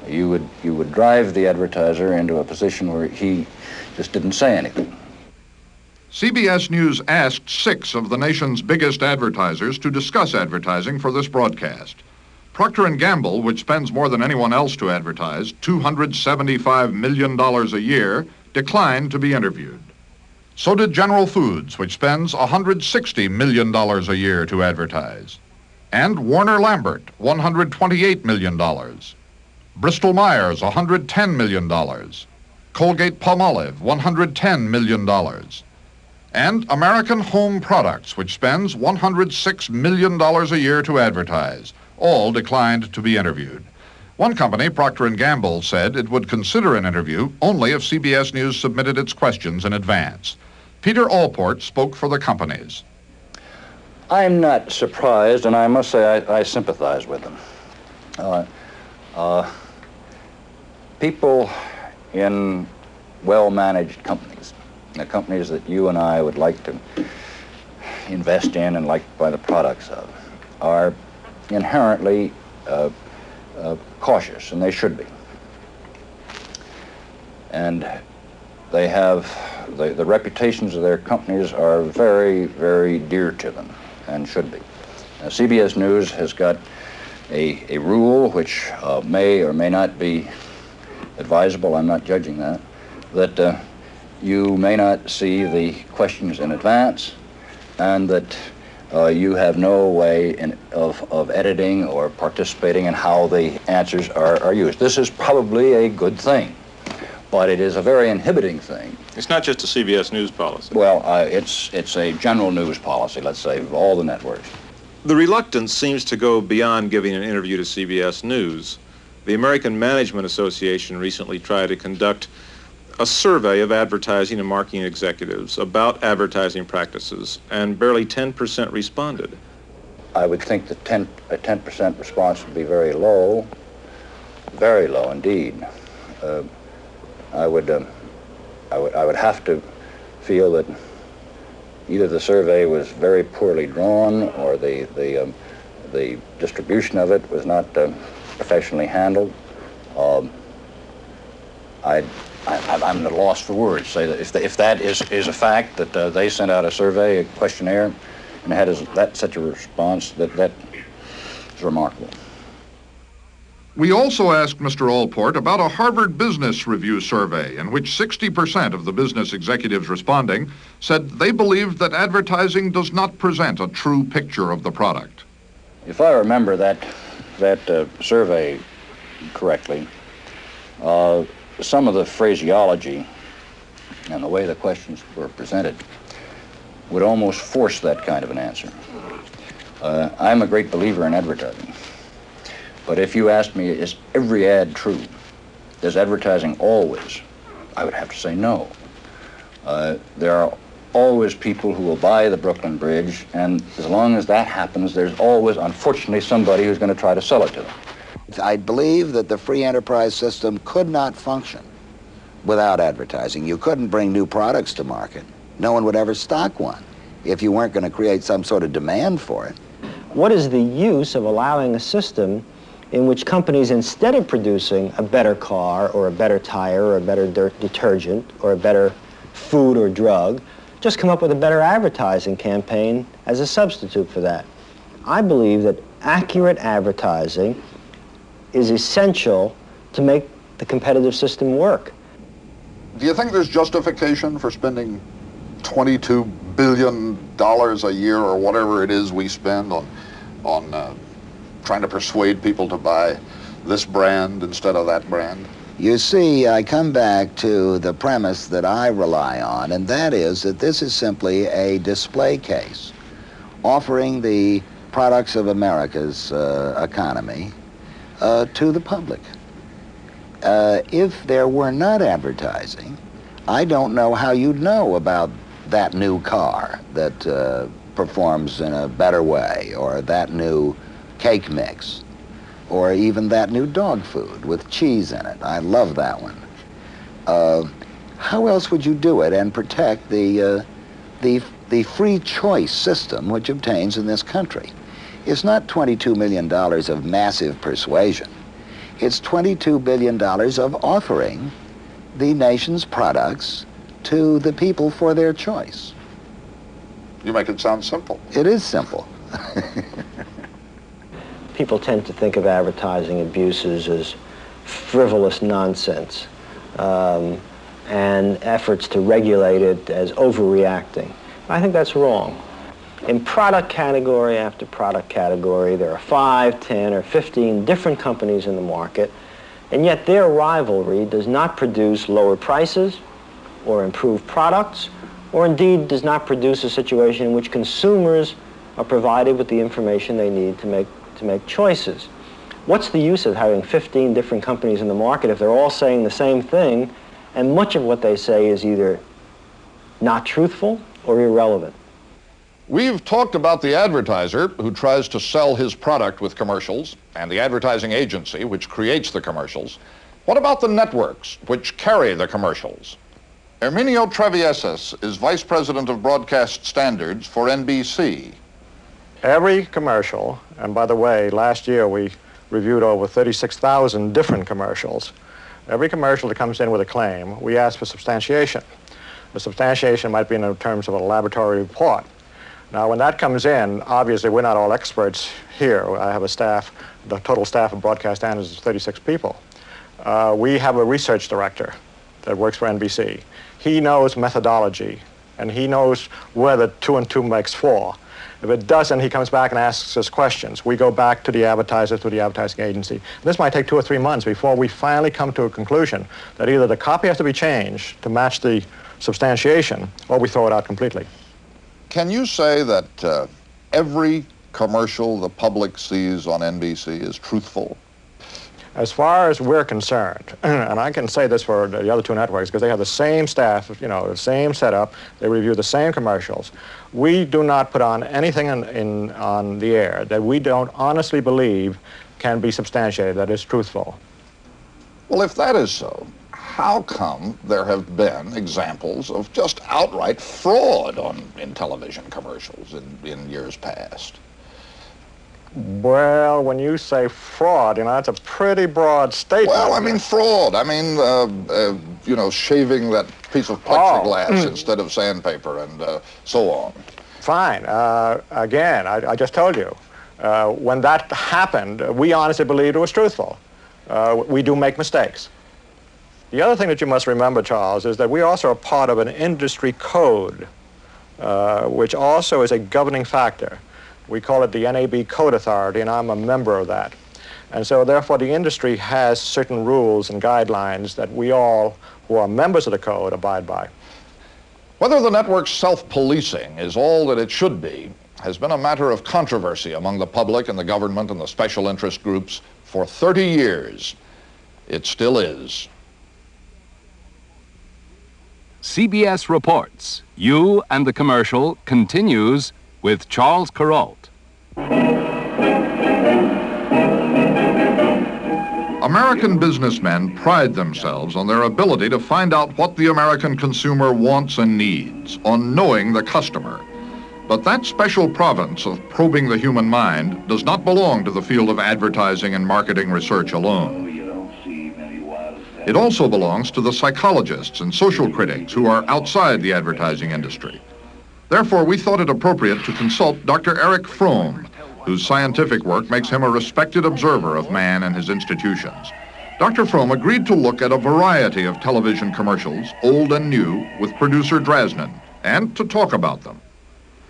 You would drive the advertiser into a position where he just didn't say anything. CBS News asked 6 of the nation's biggest advertisers to discuss advertising for this broadcast. Procter & Gamble, which spends more than anyone else to advertise, $275 million a year, declined to be interviewed. So did General Foods, which spends $160 million a year to advertise. And Warner Lambert, $128 million. Bristol Myers, $110 million. Colgate-Palmolive, $110 million. And American Home Products, which spends $106 million a year to advertise. All declined to be interviewed. One company, Procter & Gamble, said it would consider an interview only if CBS News submitted its questions in advance. Peter Allport spoke for the companies. I'm not surprised, and I must say I sympathize with them. People in well-managed companies, the companies that you and I would like to invest in and like to buy the products of, are inherently cautious, and they should be. And they have The reputations of their companies are very, very dear to them, and should be. CBS News has got a rule which may or may not be advisable, I'm not judging that, that you may not see the questions in advance, and that you have no way of editing or participating in how the answers are used. This is probably a good thing, but it is a very inhibiting thing. It's not just a CBS News policy. Well, it's a general news policy, let's say, of all the networks. The reluctance seems to go beyond giving an interview to CBS News. The American Management Association recently tried to conduct a survey of advertising and marketing executives about advertising practices, and barely 10% responded. I would think that a 10% response would be very low indeed. I would have to feel that either the survey was very poorly drawn, or the distribution of it was not professionally handled. I'm at a loss for words. Say that if that is a fact, that they sent out a survey, a questionnaire, and had such a response, that is remarkable. We also asked Mr. Allport about a Harvard Business Review survey in which 60% of the business executives responding said they believed that advertising does not present a true picture of the product. If I remember that survey correctly, some of the phraseology and the way the questions were presented would almost force that kind of an answer. I'm a great believer in advertising. But if you asked me, is every ad true? Is advertising always? I would have to say no. There are always people who will buy the Brooklyn Bridge, and as long as that happens, there's always, unfortunately, somebody who's going to try to sell it to them. I believe that the free enterprise system could not function without advertising. You couldn't bring new products to market. No one would ever stock one if you weren't going to create some sort of demand for it. What is the use of allowing a system in which companies, instead of producing a better car or a better tire or a better detergent or a better food or drug, just come up with a better advertising campaign as a substitute for that? I believe that accurate advertising is essential to make the competitive system work. Do you think there's justification for spending $22 billion a year or whatever it is we spend on trying to persuade people to buy this brand instead of that brand? You see, I come back to the premise that I rely on, and that is that this is simply a display case offering the products of America's economy to the public. If there were not advertising, I don't know how you'd know about that new car that performs in a better way, or that new cake mix, or even that new dog food with cheese in it. I love that one. How else would you do it and protect the free choice system which obtains in this country? It's not $22 million of massive persuasion. It's $22 billion of offering the nation's products to the people for their choice. You make it sound simple. It is simple. People tend to think of advertising abuses as frivolous nonsense, and efforts to regulate it as overreacting. I think that's wrong. In product category after product category, there are 5, 10, or 15 different companies in the market, and yet their rivalry does not produce lower prices or improved products, or indeed does not produce a situation in which consumers are provided with the information they need to make choices. What's the use of having 15 different companies in the market if they're all saying the same thing, and much of what they say is either not truthful or irrelevant? We've talked about the advertiser who tries to sell his product with commercials, and the advertising agency which creates the commercials. What about the networks which carry the commercials? Herminio Treviesas is Vice President of Broadcast Standards for NBC. Every commercial, and by the way, last year we reviewed over 36,000 different commercials. Every commercial that comes in with a claim, we ask for substantiation. The substantiation might be in terms of a laboratory report. Now, when that comes in, obviously we're not all experts here. I have a staff, the total staff of broadcast analysts is 36 people. We have a research director that works for NBC. He knows methodology, and he knows whether 2 and 2 makes 4. If it doesn't, he comes back and asks us questions. We go back to the advertiser, to the advertising agency. This might take 2 or 3 months before we finally come to a conclusion that either the copy has to be changed to match the substantiation, or we throw it out completely. Can you say that every commercial the public sees on NBC is truthful? As far as we're concerned, and I can say this for the other 2 networks because they have the same staff, you know, the same setup, they review the same commercials. We do not put on anything on the air that we don't honestly believe can be substantiated, that is truthful. Well, if that is so, how come there have been examples of just outright fraud in television commercials in years past? Well, when you say fraud, you know, that's a pretty broad statement. Well, I mean fraud. I mean, you know, shaving that piece of plexiglass instead of sandpaper and so on. Fine. Again, I just told you, when that happened, we honestly believed it was truthful. We do make mistakes. The other thing that you must remember, Charles, is that we also are part of an industry code, which also is a governing factor. We call it the NAB Code Authority, and I'm a member of that. And so, therefore, the industry has certain rules and guidelines that we all, who are members of the code, abide by. Whether the network's self-policing is all that it should be has been a matter of controversy among the public and the government and the special interest groups for 30 years. It still is. CBS Reports, You and the Commercial continues with Charles Kuralt. American businessmen pride themselves on their ability to find out what the American consumer wants and needs, on knowing the customer. But that special province of probing the human mind does not belong to the field of advertising and marketing research alone. It also belongs to the psychologists and social critics who are outside the advertising industry. Therefore, we thought it appropriate to consult Dr. Eric Fromm, whose scientific work makes him a respected observer of man and his institutions. Dr. Fromm agreed to look at a variety of television commercials, old and new, with producer Drasnin, and to talk about them.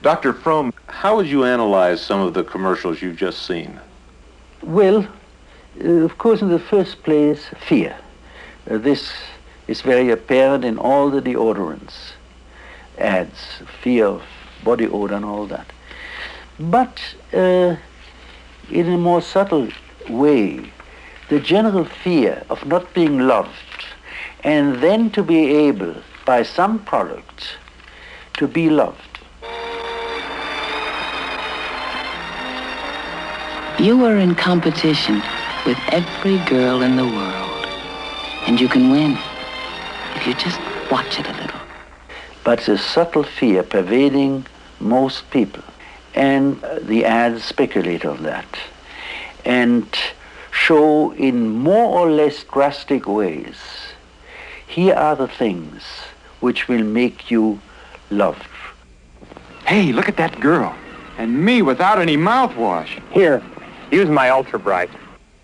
Dr. Fromm, how would you analyze some of the commercials you've just seen? Well, of course, in the first place, fear. This is very apparent in all the deodorants ads, fear of body odor and all that. But in a more subtle way, the general fear of not being loved, and then to be able, by some product, to be loved. You are in competition with every girl in the world. And you can win if you just watch it a little. But the subtle fear pervading most people, and the ads speculate on that, and show in more or less drastic ways, here are the things which will make you loved. Hey, look at that girl, and me without any mouthwash. Here, use my Ultra Bright.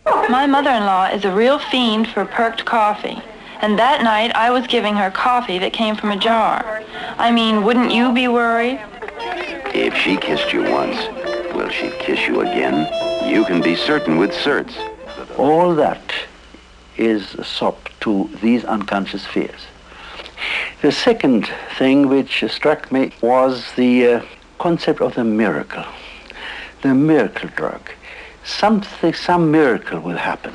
My mother-in-law is a real fiend for perked coffee. And that night, I was giving her coffee that came from a jar. I mean, wouldn't you be worried? If she kissed you once, will she kiss you again? You can be certain with certs. All that is a sop to these unconscious fears. The second thing which struck me was the concept of the miracle drug. Some miracle will happen.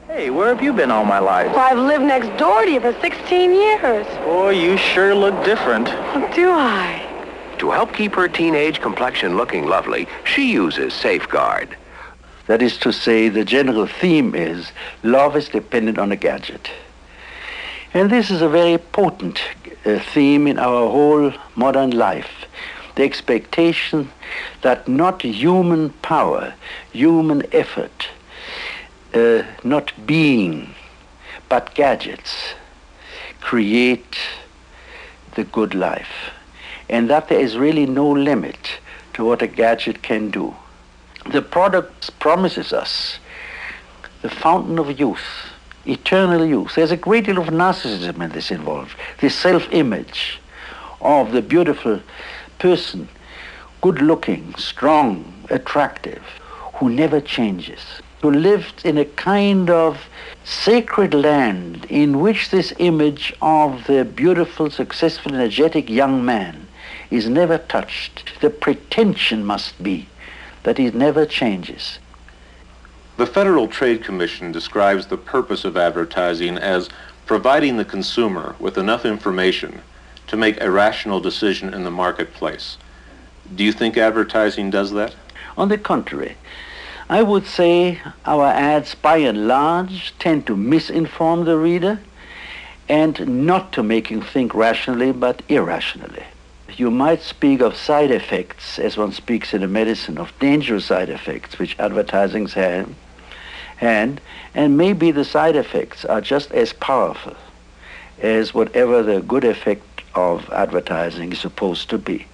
Hey, where have you been all my life? Well, I've lived next door to you for 16 years. Boy, you sure look different. Do I? To help keep her teenage complexion looking lovely, she uses Safeguard. That is to say, the general theme is love is dependent on a gadget. And this is a very potent theme in our whole modern life. The expectation that not human power, human effort, not being, but gadgets create the good life, and that there is really no limit to what a gadget can do. The product promises us the fountain of youth, eternal youth. There's a great deal of narcissism in this involved, the self-image of the beautiful person, good-looking, strong, attractive, who never changes, who lived in a kind of sacred land in which this image of the beautiful, successful, energetic young man is never touched. The pretension must be that he never changes. The Federal Trade Commission describes the purpose of advertising as providing the consumer with enough information to make a rational decision in the marketplace. Do you think advertising does that? On the contrary, I would say our ads, by and large, tend to misinform the reader and not to make him think rationally, but irrationally. You might speak of side effects, as one speaks in a medicine, of dangerous side effects which advertisings have, and maybe the side effects are just as powerful as whatever the good effect of advertising is supposed to be.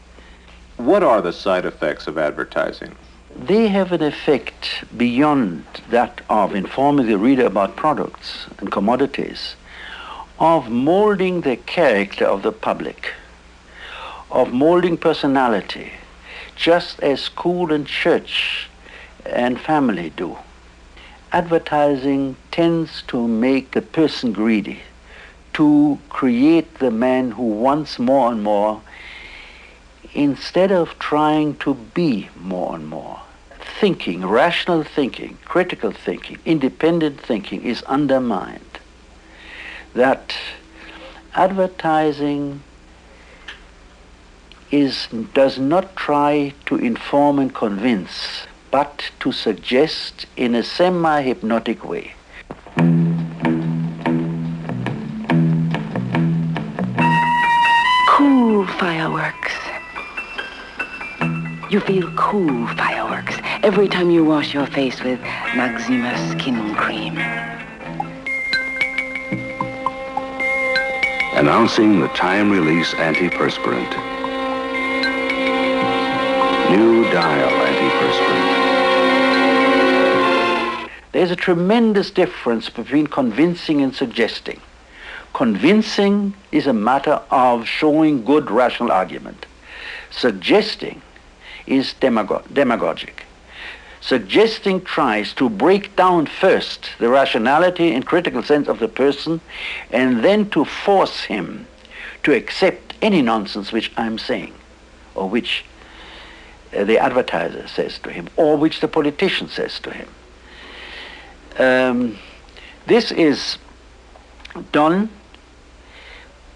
What are the side effects of advertising? They have an effect beyond that of informing the reader about products and commodities, of molding the character of the public, of molding personality, just as school and church and family do. Advertising tends to make the person greedy, to create the man who wants more and more, instead of trying to be more and more. Thinking, rational thinking, critical thinking, independent thinking is undermined. That advertising does not try to inform and convince, but to suggest in a semi-hypnotic way. Cool fireworks. You feel cool fireworks every time you wash your face with Maxima skin cream. Announcing the time-release antiperspirant. New Dial antiperspirant. There's a tremendous difference between convincing and suggesting. Convincing is a matter of showing good rational argument. Suggesting is demagogic. Suggesting tries to break down first the rationality and critical sense of the person, and then to force him to accept any nonsense which I'm saying, or which the advertiser says to him, or which the politician says to him. This is done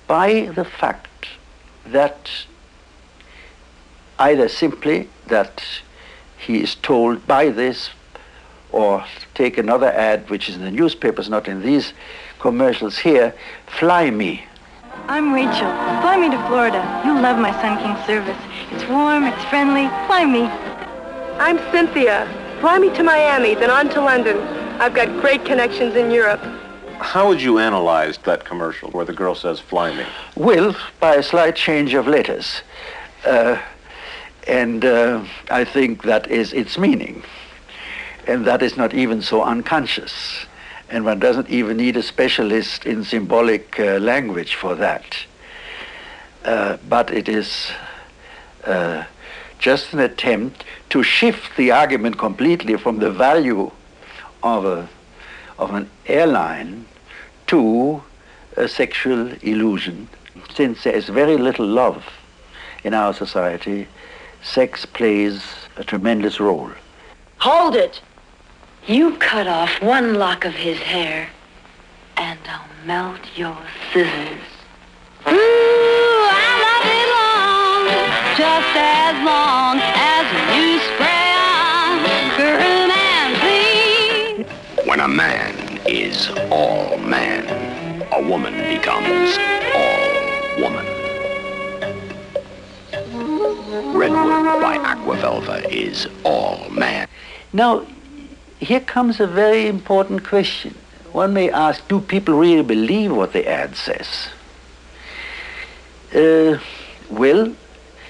by the fact that either simply that he is told, buy this, or take another ad which is in the newspapers, not in these commercials here, fly me. I'm Rachel. Fly me to Florida. You'll love my Sun King service. It's warm, it's friendly. Fly me. I'm Cynthia. Fly me to Miami, then on to London. I've got great connections in Europe. How would you analyze that commercial where the girl says, fly me? Well, by a slight change of letters. I think that is its meaning. And that is not even so unconscious. And one doesn't even need a specialist in symbolic language for that. But it is just an attempt to shift the argument completely from the value of an airline to a sexual illusion. Since there is very little love in our society, sex plays a tremendous role. Hold it! You cut off one lock of his hair, and I'll melt your scissors. Ooh, I love it long, just as long as you spray on groom and clean. When a man is all man, a woman becomes all woman. Redwood by Aquavelva is all man. Now, here comes a very important question. One may ask, do people really believe what the ad says? Well,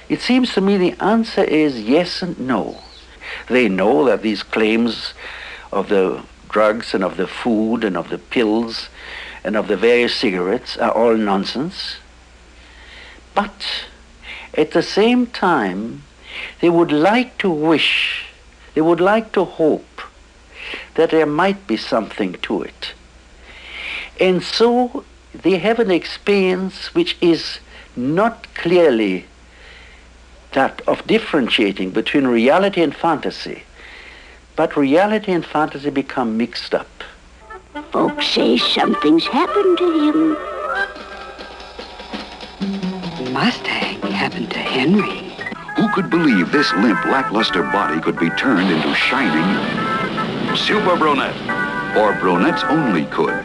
it seems to me the answer is yes and no. They know that these claims of the drugs and of the food and of the pills and of the various cigarettes are all nonsense. But at the same time, they would like to wish, they would like to hope that there might be something to it. And so they have an experience which is not clearly that of differentiating between reality and fantasy, but reality and fantasy become mixed up. Folks say something's happened to him. Mustang happened to Henry. Who could believe this limp, lackluster body could be turned into shining super brunette? Or brunettes only could.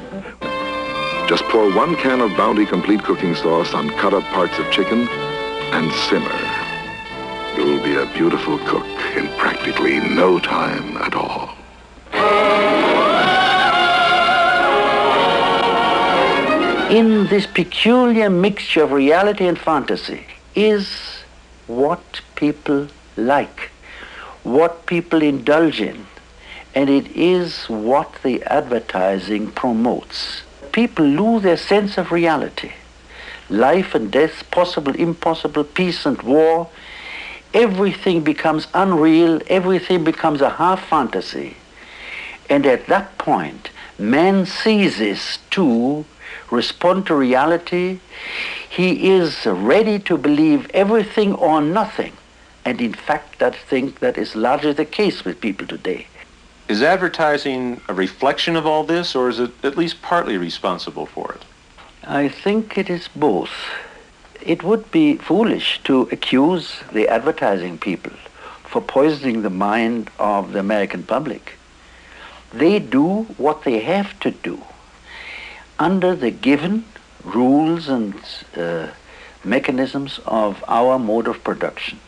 Just pour 1 can of Bounty Complete Cooking Sauce on cut-up parts of chicken and simmer. You'll be a beautiful cook in practically no time at all. In this peculiar mixture of reality and fantasy is what people like, what people indulge in, and it is what the advertising promotes. People lose their sense of reality. Life and death, possible, impossible, peace and war, everything becomes unreal, everything becomes a half fantasy. And at that point, man ceases to respond to reality. He is ready to believe everything or nothing. And in fact, I think that is largely the case with people today. Is advertising a reflection of all this, or is it at least partly responsible for it? I think it is both. It would be foolish to accuse the advertising people for poisoning the mind of the American public. They do what they have to do under the given rules and mechanisms of our mode of production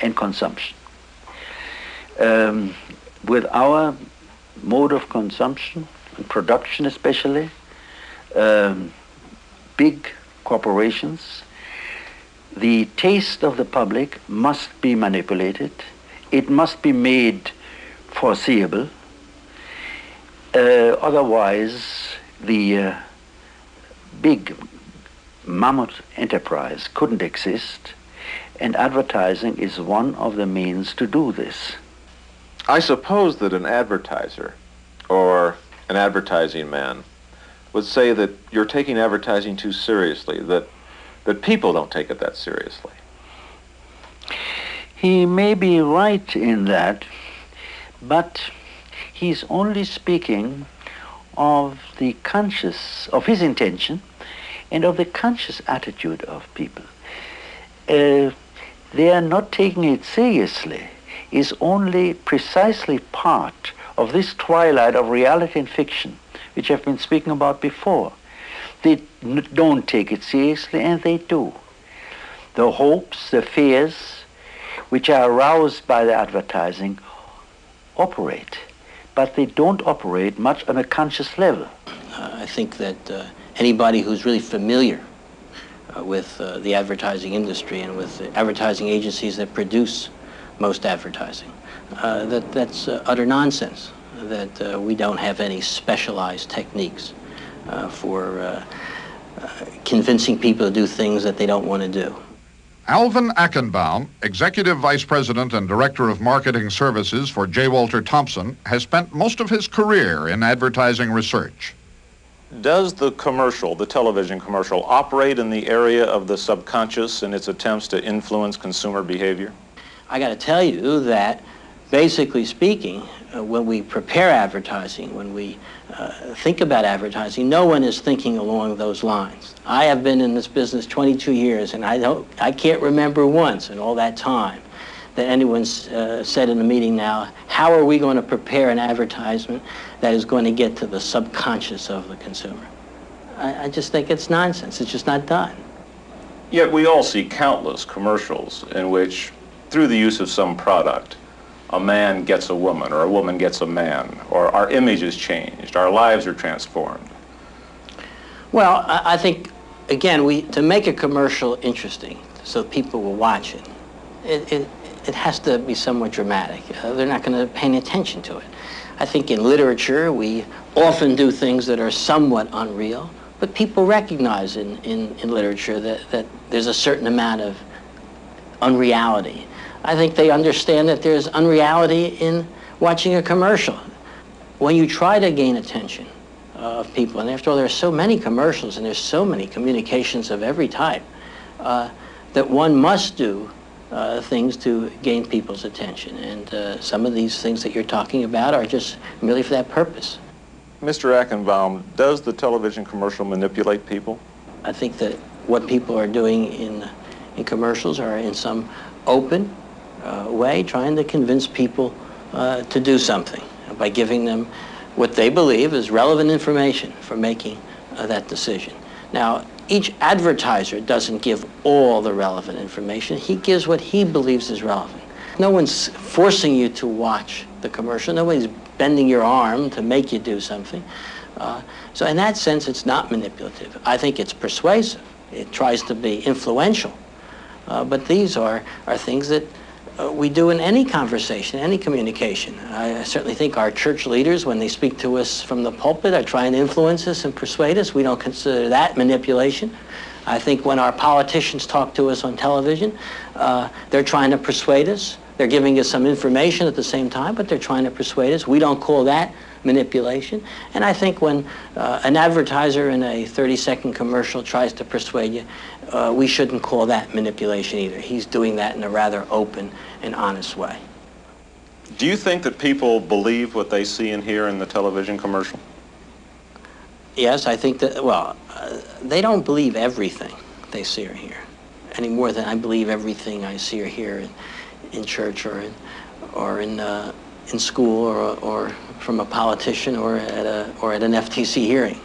and consumption. With our mode of consumption and production especially, big corporations, the taste of the public must be manipulated. It must be made foreseeable. Otherwise, the big mammoth enterprise couldn't exist, and advertising is one of the means to do this. I suppose that an advertiser or an advertising man would say that you're taking advertising too seriously, that people don't take it that seriously. He may be right in that, but he's only speaking of the conscious, of his intention and of the conscious attitude of people. They are not taking it seriously is only precisely part of this twilight of reality and fiction, which I've been speaking about before. They don't take it seriously, and they do. The hopes, the fears, which are aroused by the advertising, operate, but they don't operate much on a conscious level. I think that anybody who's really familiar with the advertising industry and with the advertising agencies that produce most advertising, that's utter nonsense, that we don't have any specialized techniques for convincing people to do things that they don't want to do. Alvin Ackenbaum, Executive Vice President and Director of Marketing Services for J. Walter Thompson, has spent most of his career in advertising research. Does the commercial, the television commercial, operate in the area of the subconscious in its attempts to influence consumer behavior? I got to tell you that, basically speaking, when we prepare advertising, when we think about advertising, no one is thinking along those lines. I have been in this business 22 years, and I can't remember once in all that time that anyone's said in a meeting now, how are we going to prepare an advertisement that is going to get to the subconscious of the consumer? I just think it's nonsense. It's just not done. Yet we all see countless commercials in which, through the use of some product, a man gets a woman, or a woman gets a man, or our image is changed, our lives are transformed. Well, I think again, to make a commercial interesting so people will watch it, it has to be somewhat dramatic. They're not going to pay any attention to it. I think in literature, we often do things that are somewhat unreal, but people recognize in literature that there's a certain amount of unreality. I think they understand that there's unreality in watching a commercial. When you try to gain attention of people, and after all, there are so many commercials and there's so many communications of every type, that one must do things to gain people's attention. And some of these things that you're talking about are just merely for that purpose. Mr. Ackenbaum, does the television commercial manipulate people? I think that what people are doing in commercials are in some open way trying to convince people to do something by giving them what they believe is relevant information for making that decision. Now, each advertiser doesn't give all the relevant information. He gives what he believes is relevant. No one's forcing you to watch the commercial. Nobody's bending your arm to make you do something. So in that sense, it's not manipulative. I think it's persuasive. It tries to be influential. But these are things that we do in any conversation, any communication. I certainly think our church leaders, when they speak to us from the pulpit, are trying to influence us and persuade us. We don't consider that manipulation. I think when our politicians talk to us on television, they're trying to persuade us. They're giving us some information at the same time, but they're trying to persuade us. We don't call that manipulation. And I think when an advertiser in a 30-second commercial tries to persuade you, we shouldn't call that manipulation either. He's doing that in a rather open and honest way. Do you think that people believe what they see and hear in the television commercial? Yes, I think that, well, they don't believe everything they see or hear, any more than I believe everything I see or hear in church or in school or from a politician or at an FTC hearing.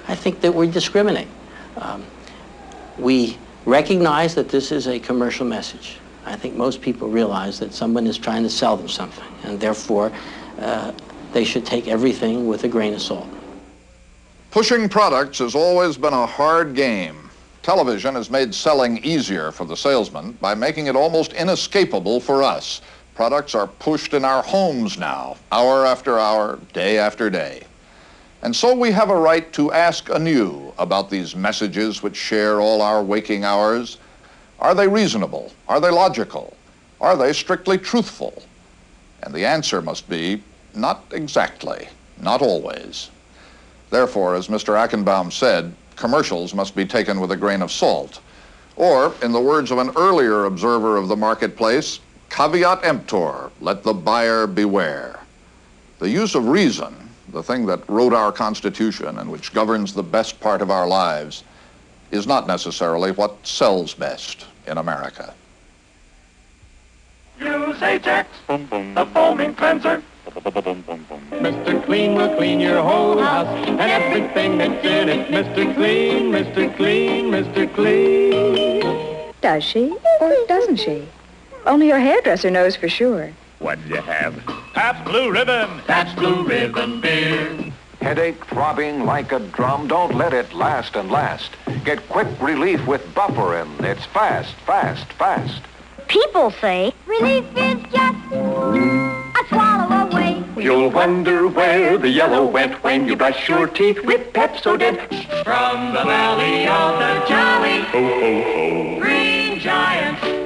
I think that we discriminate. We recognize that this is a commercial message. I think most people realize that someone is trying to sell them something, and therefore they should take everything with a grain of salt. Pushing products has always been a hard game. Television has made selling easier for the salesman by making it almost inescapable for us. Products are pushed in our homes now, hour after hour, day after day. And so we have a right to ask anew about these messages which share all our waking hours. Are they reasonable? Are they logical? Are they strictly truthful? And the answer must be, not exactly, not always. Therefore, as Mr. Ackenbaum said, commercials must be taken with a grain of salt. Or, in the words of an earlier observer of the marketplace, caveat emptor, let the buyer beware. The use of reason, the thing that wrote our Constitution and which governs the best part of our lives, is not necessarily what sells best in America. Use Ajax, the foaming cleanser. Mr. Clean will clean your whole house and everything that's in it. Mr. Clean, Mr. Clean, Mr. Clean. Does she or doesn't she? Only your hairdresser knows for sure. What do you have? Pabst Blue Ribbon. Pabst Blue Ribbon beer. Headache throbbing like a drum? Don't let it last and last. Get quick relief with Bufferin. It's fast, fast, fast. People say relief is just a swallow away. You'll wonder where the yellow went when you brush your teeth with Pepsodent. From the valley of the jolly, ho, ho, ho, Green Giant.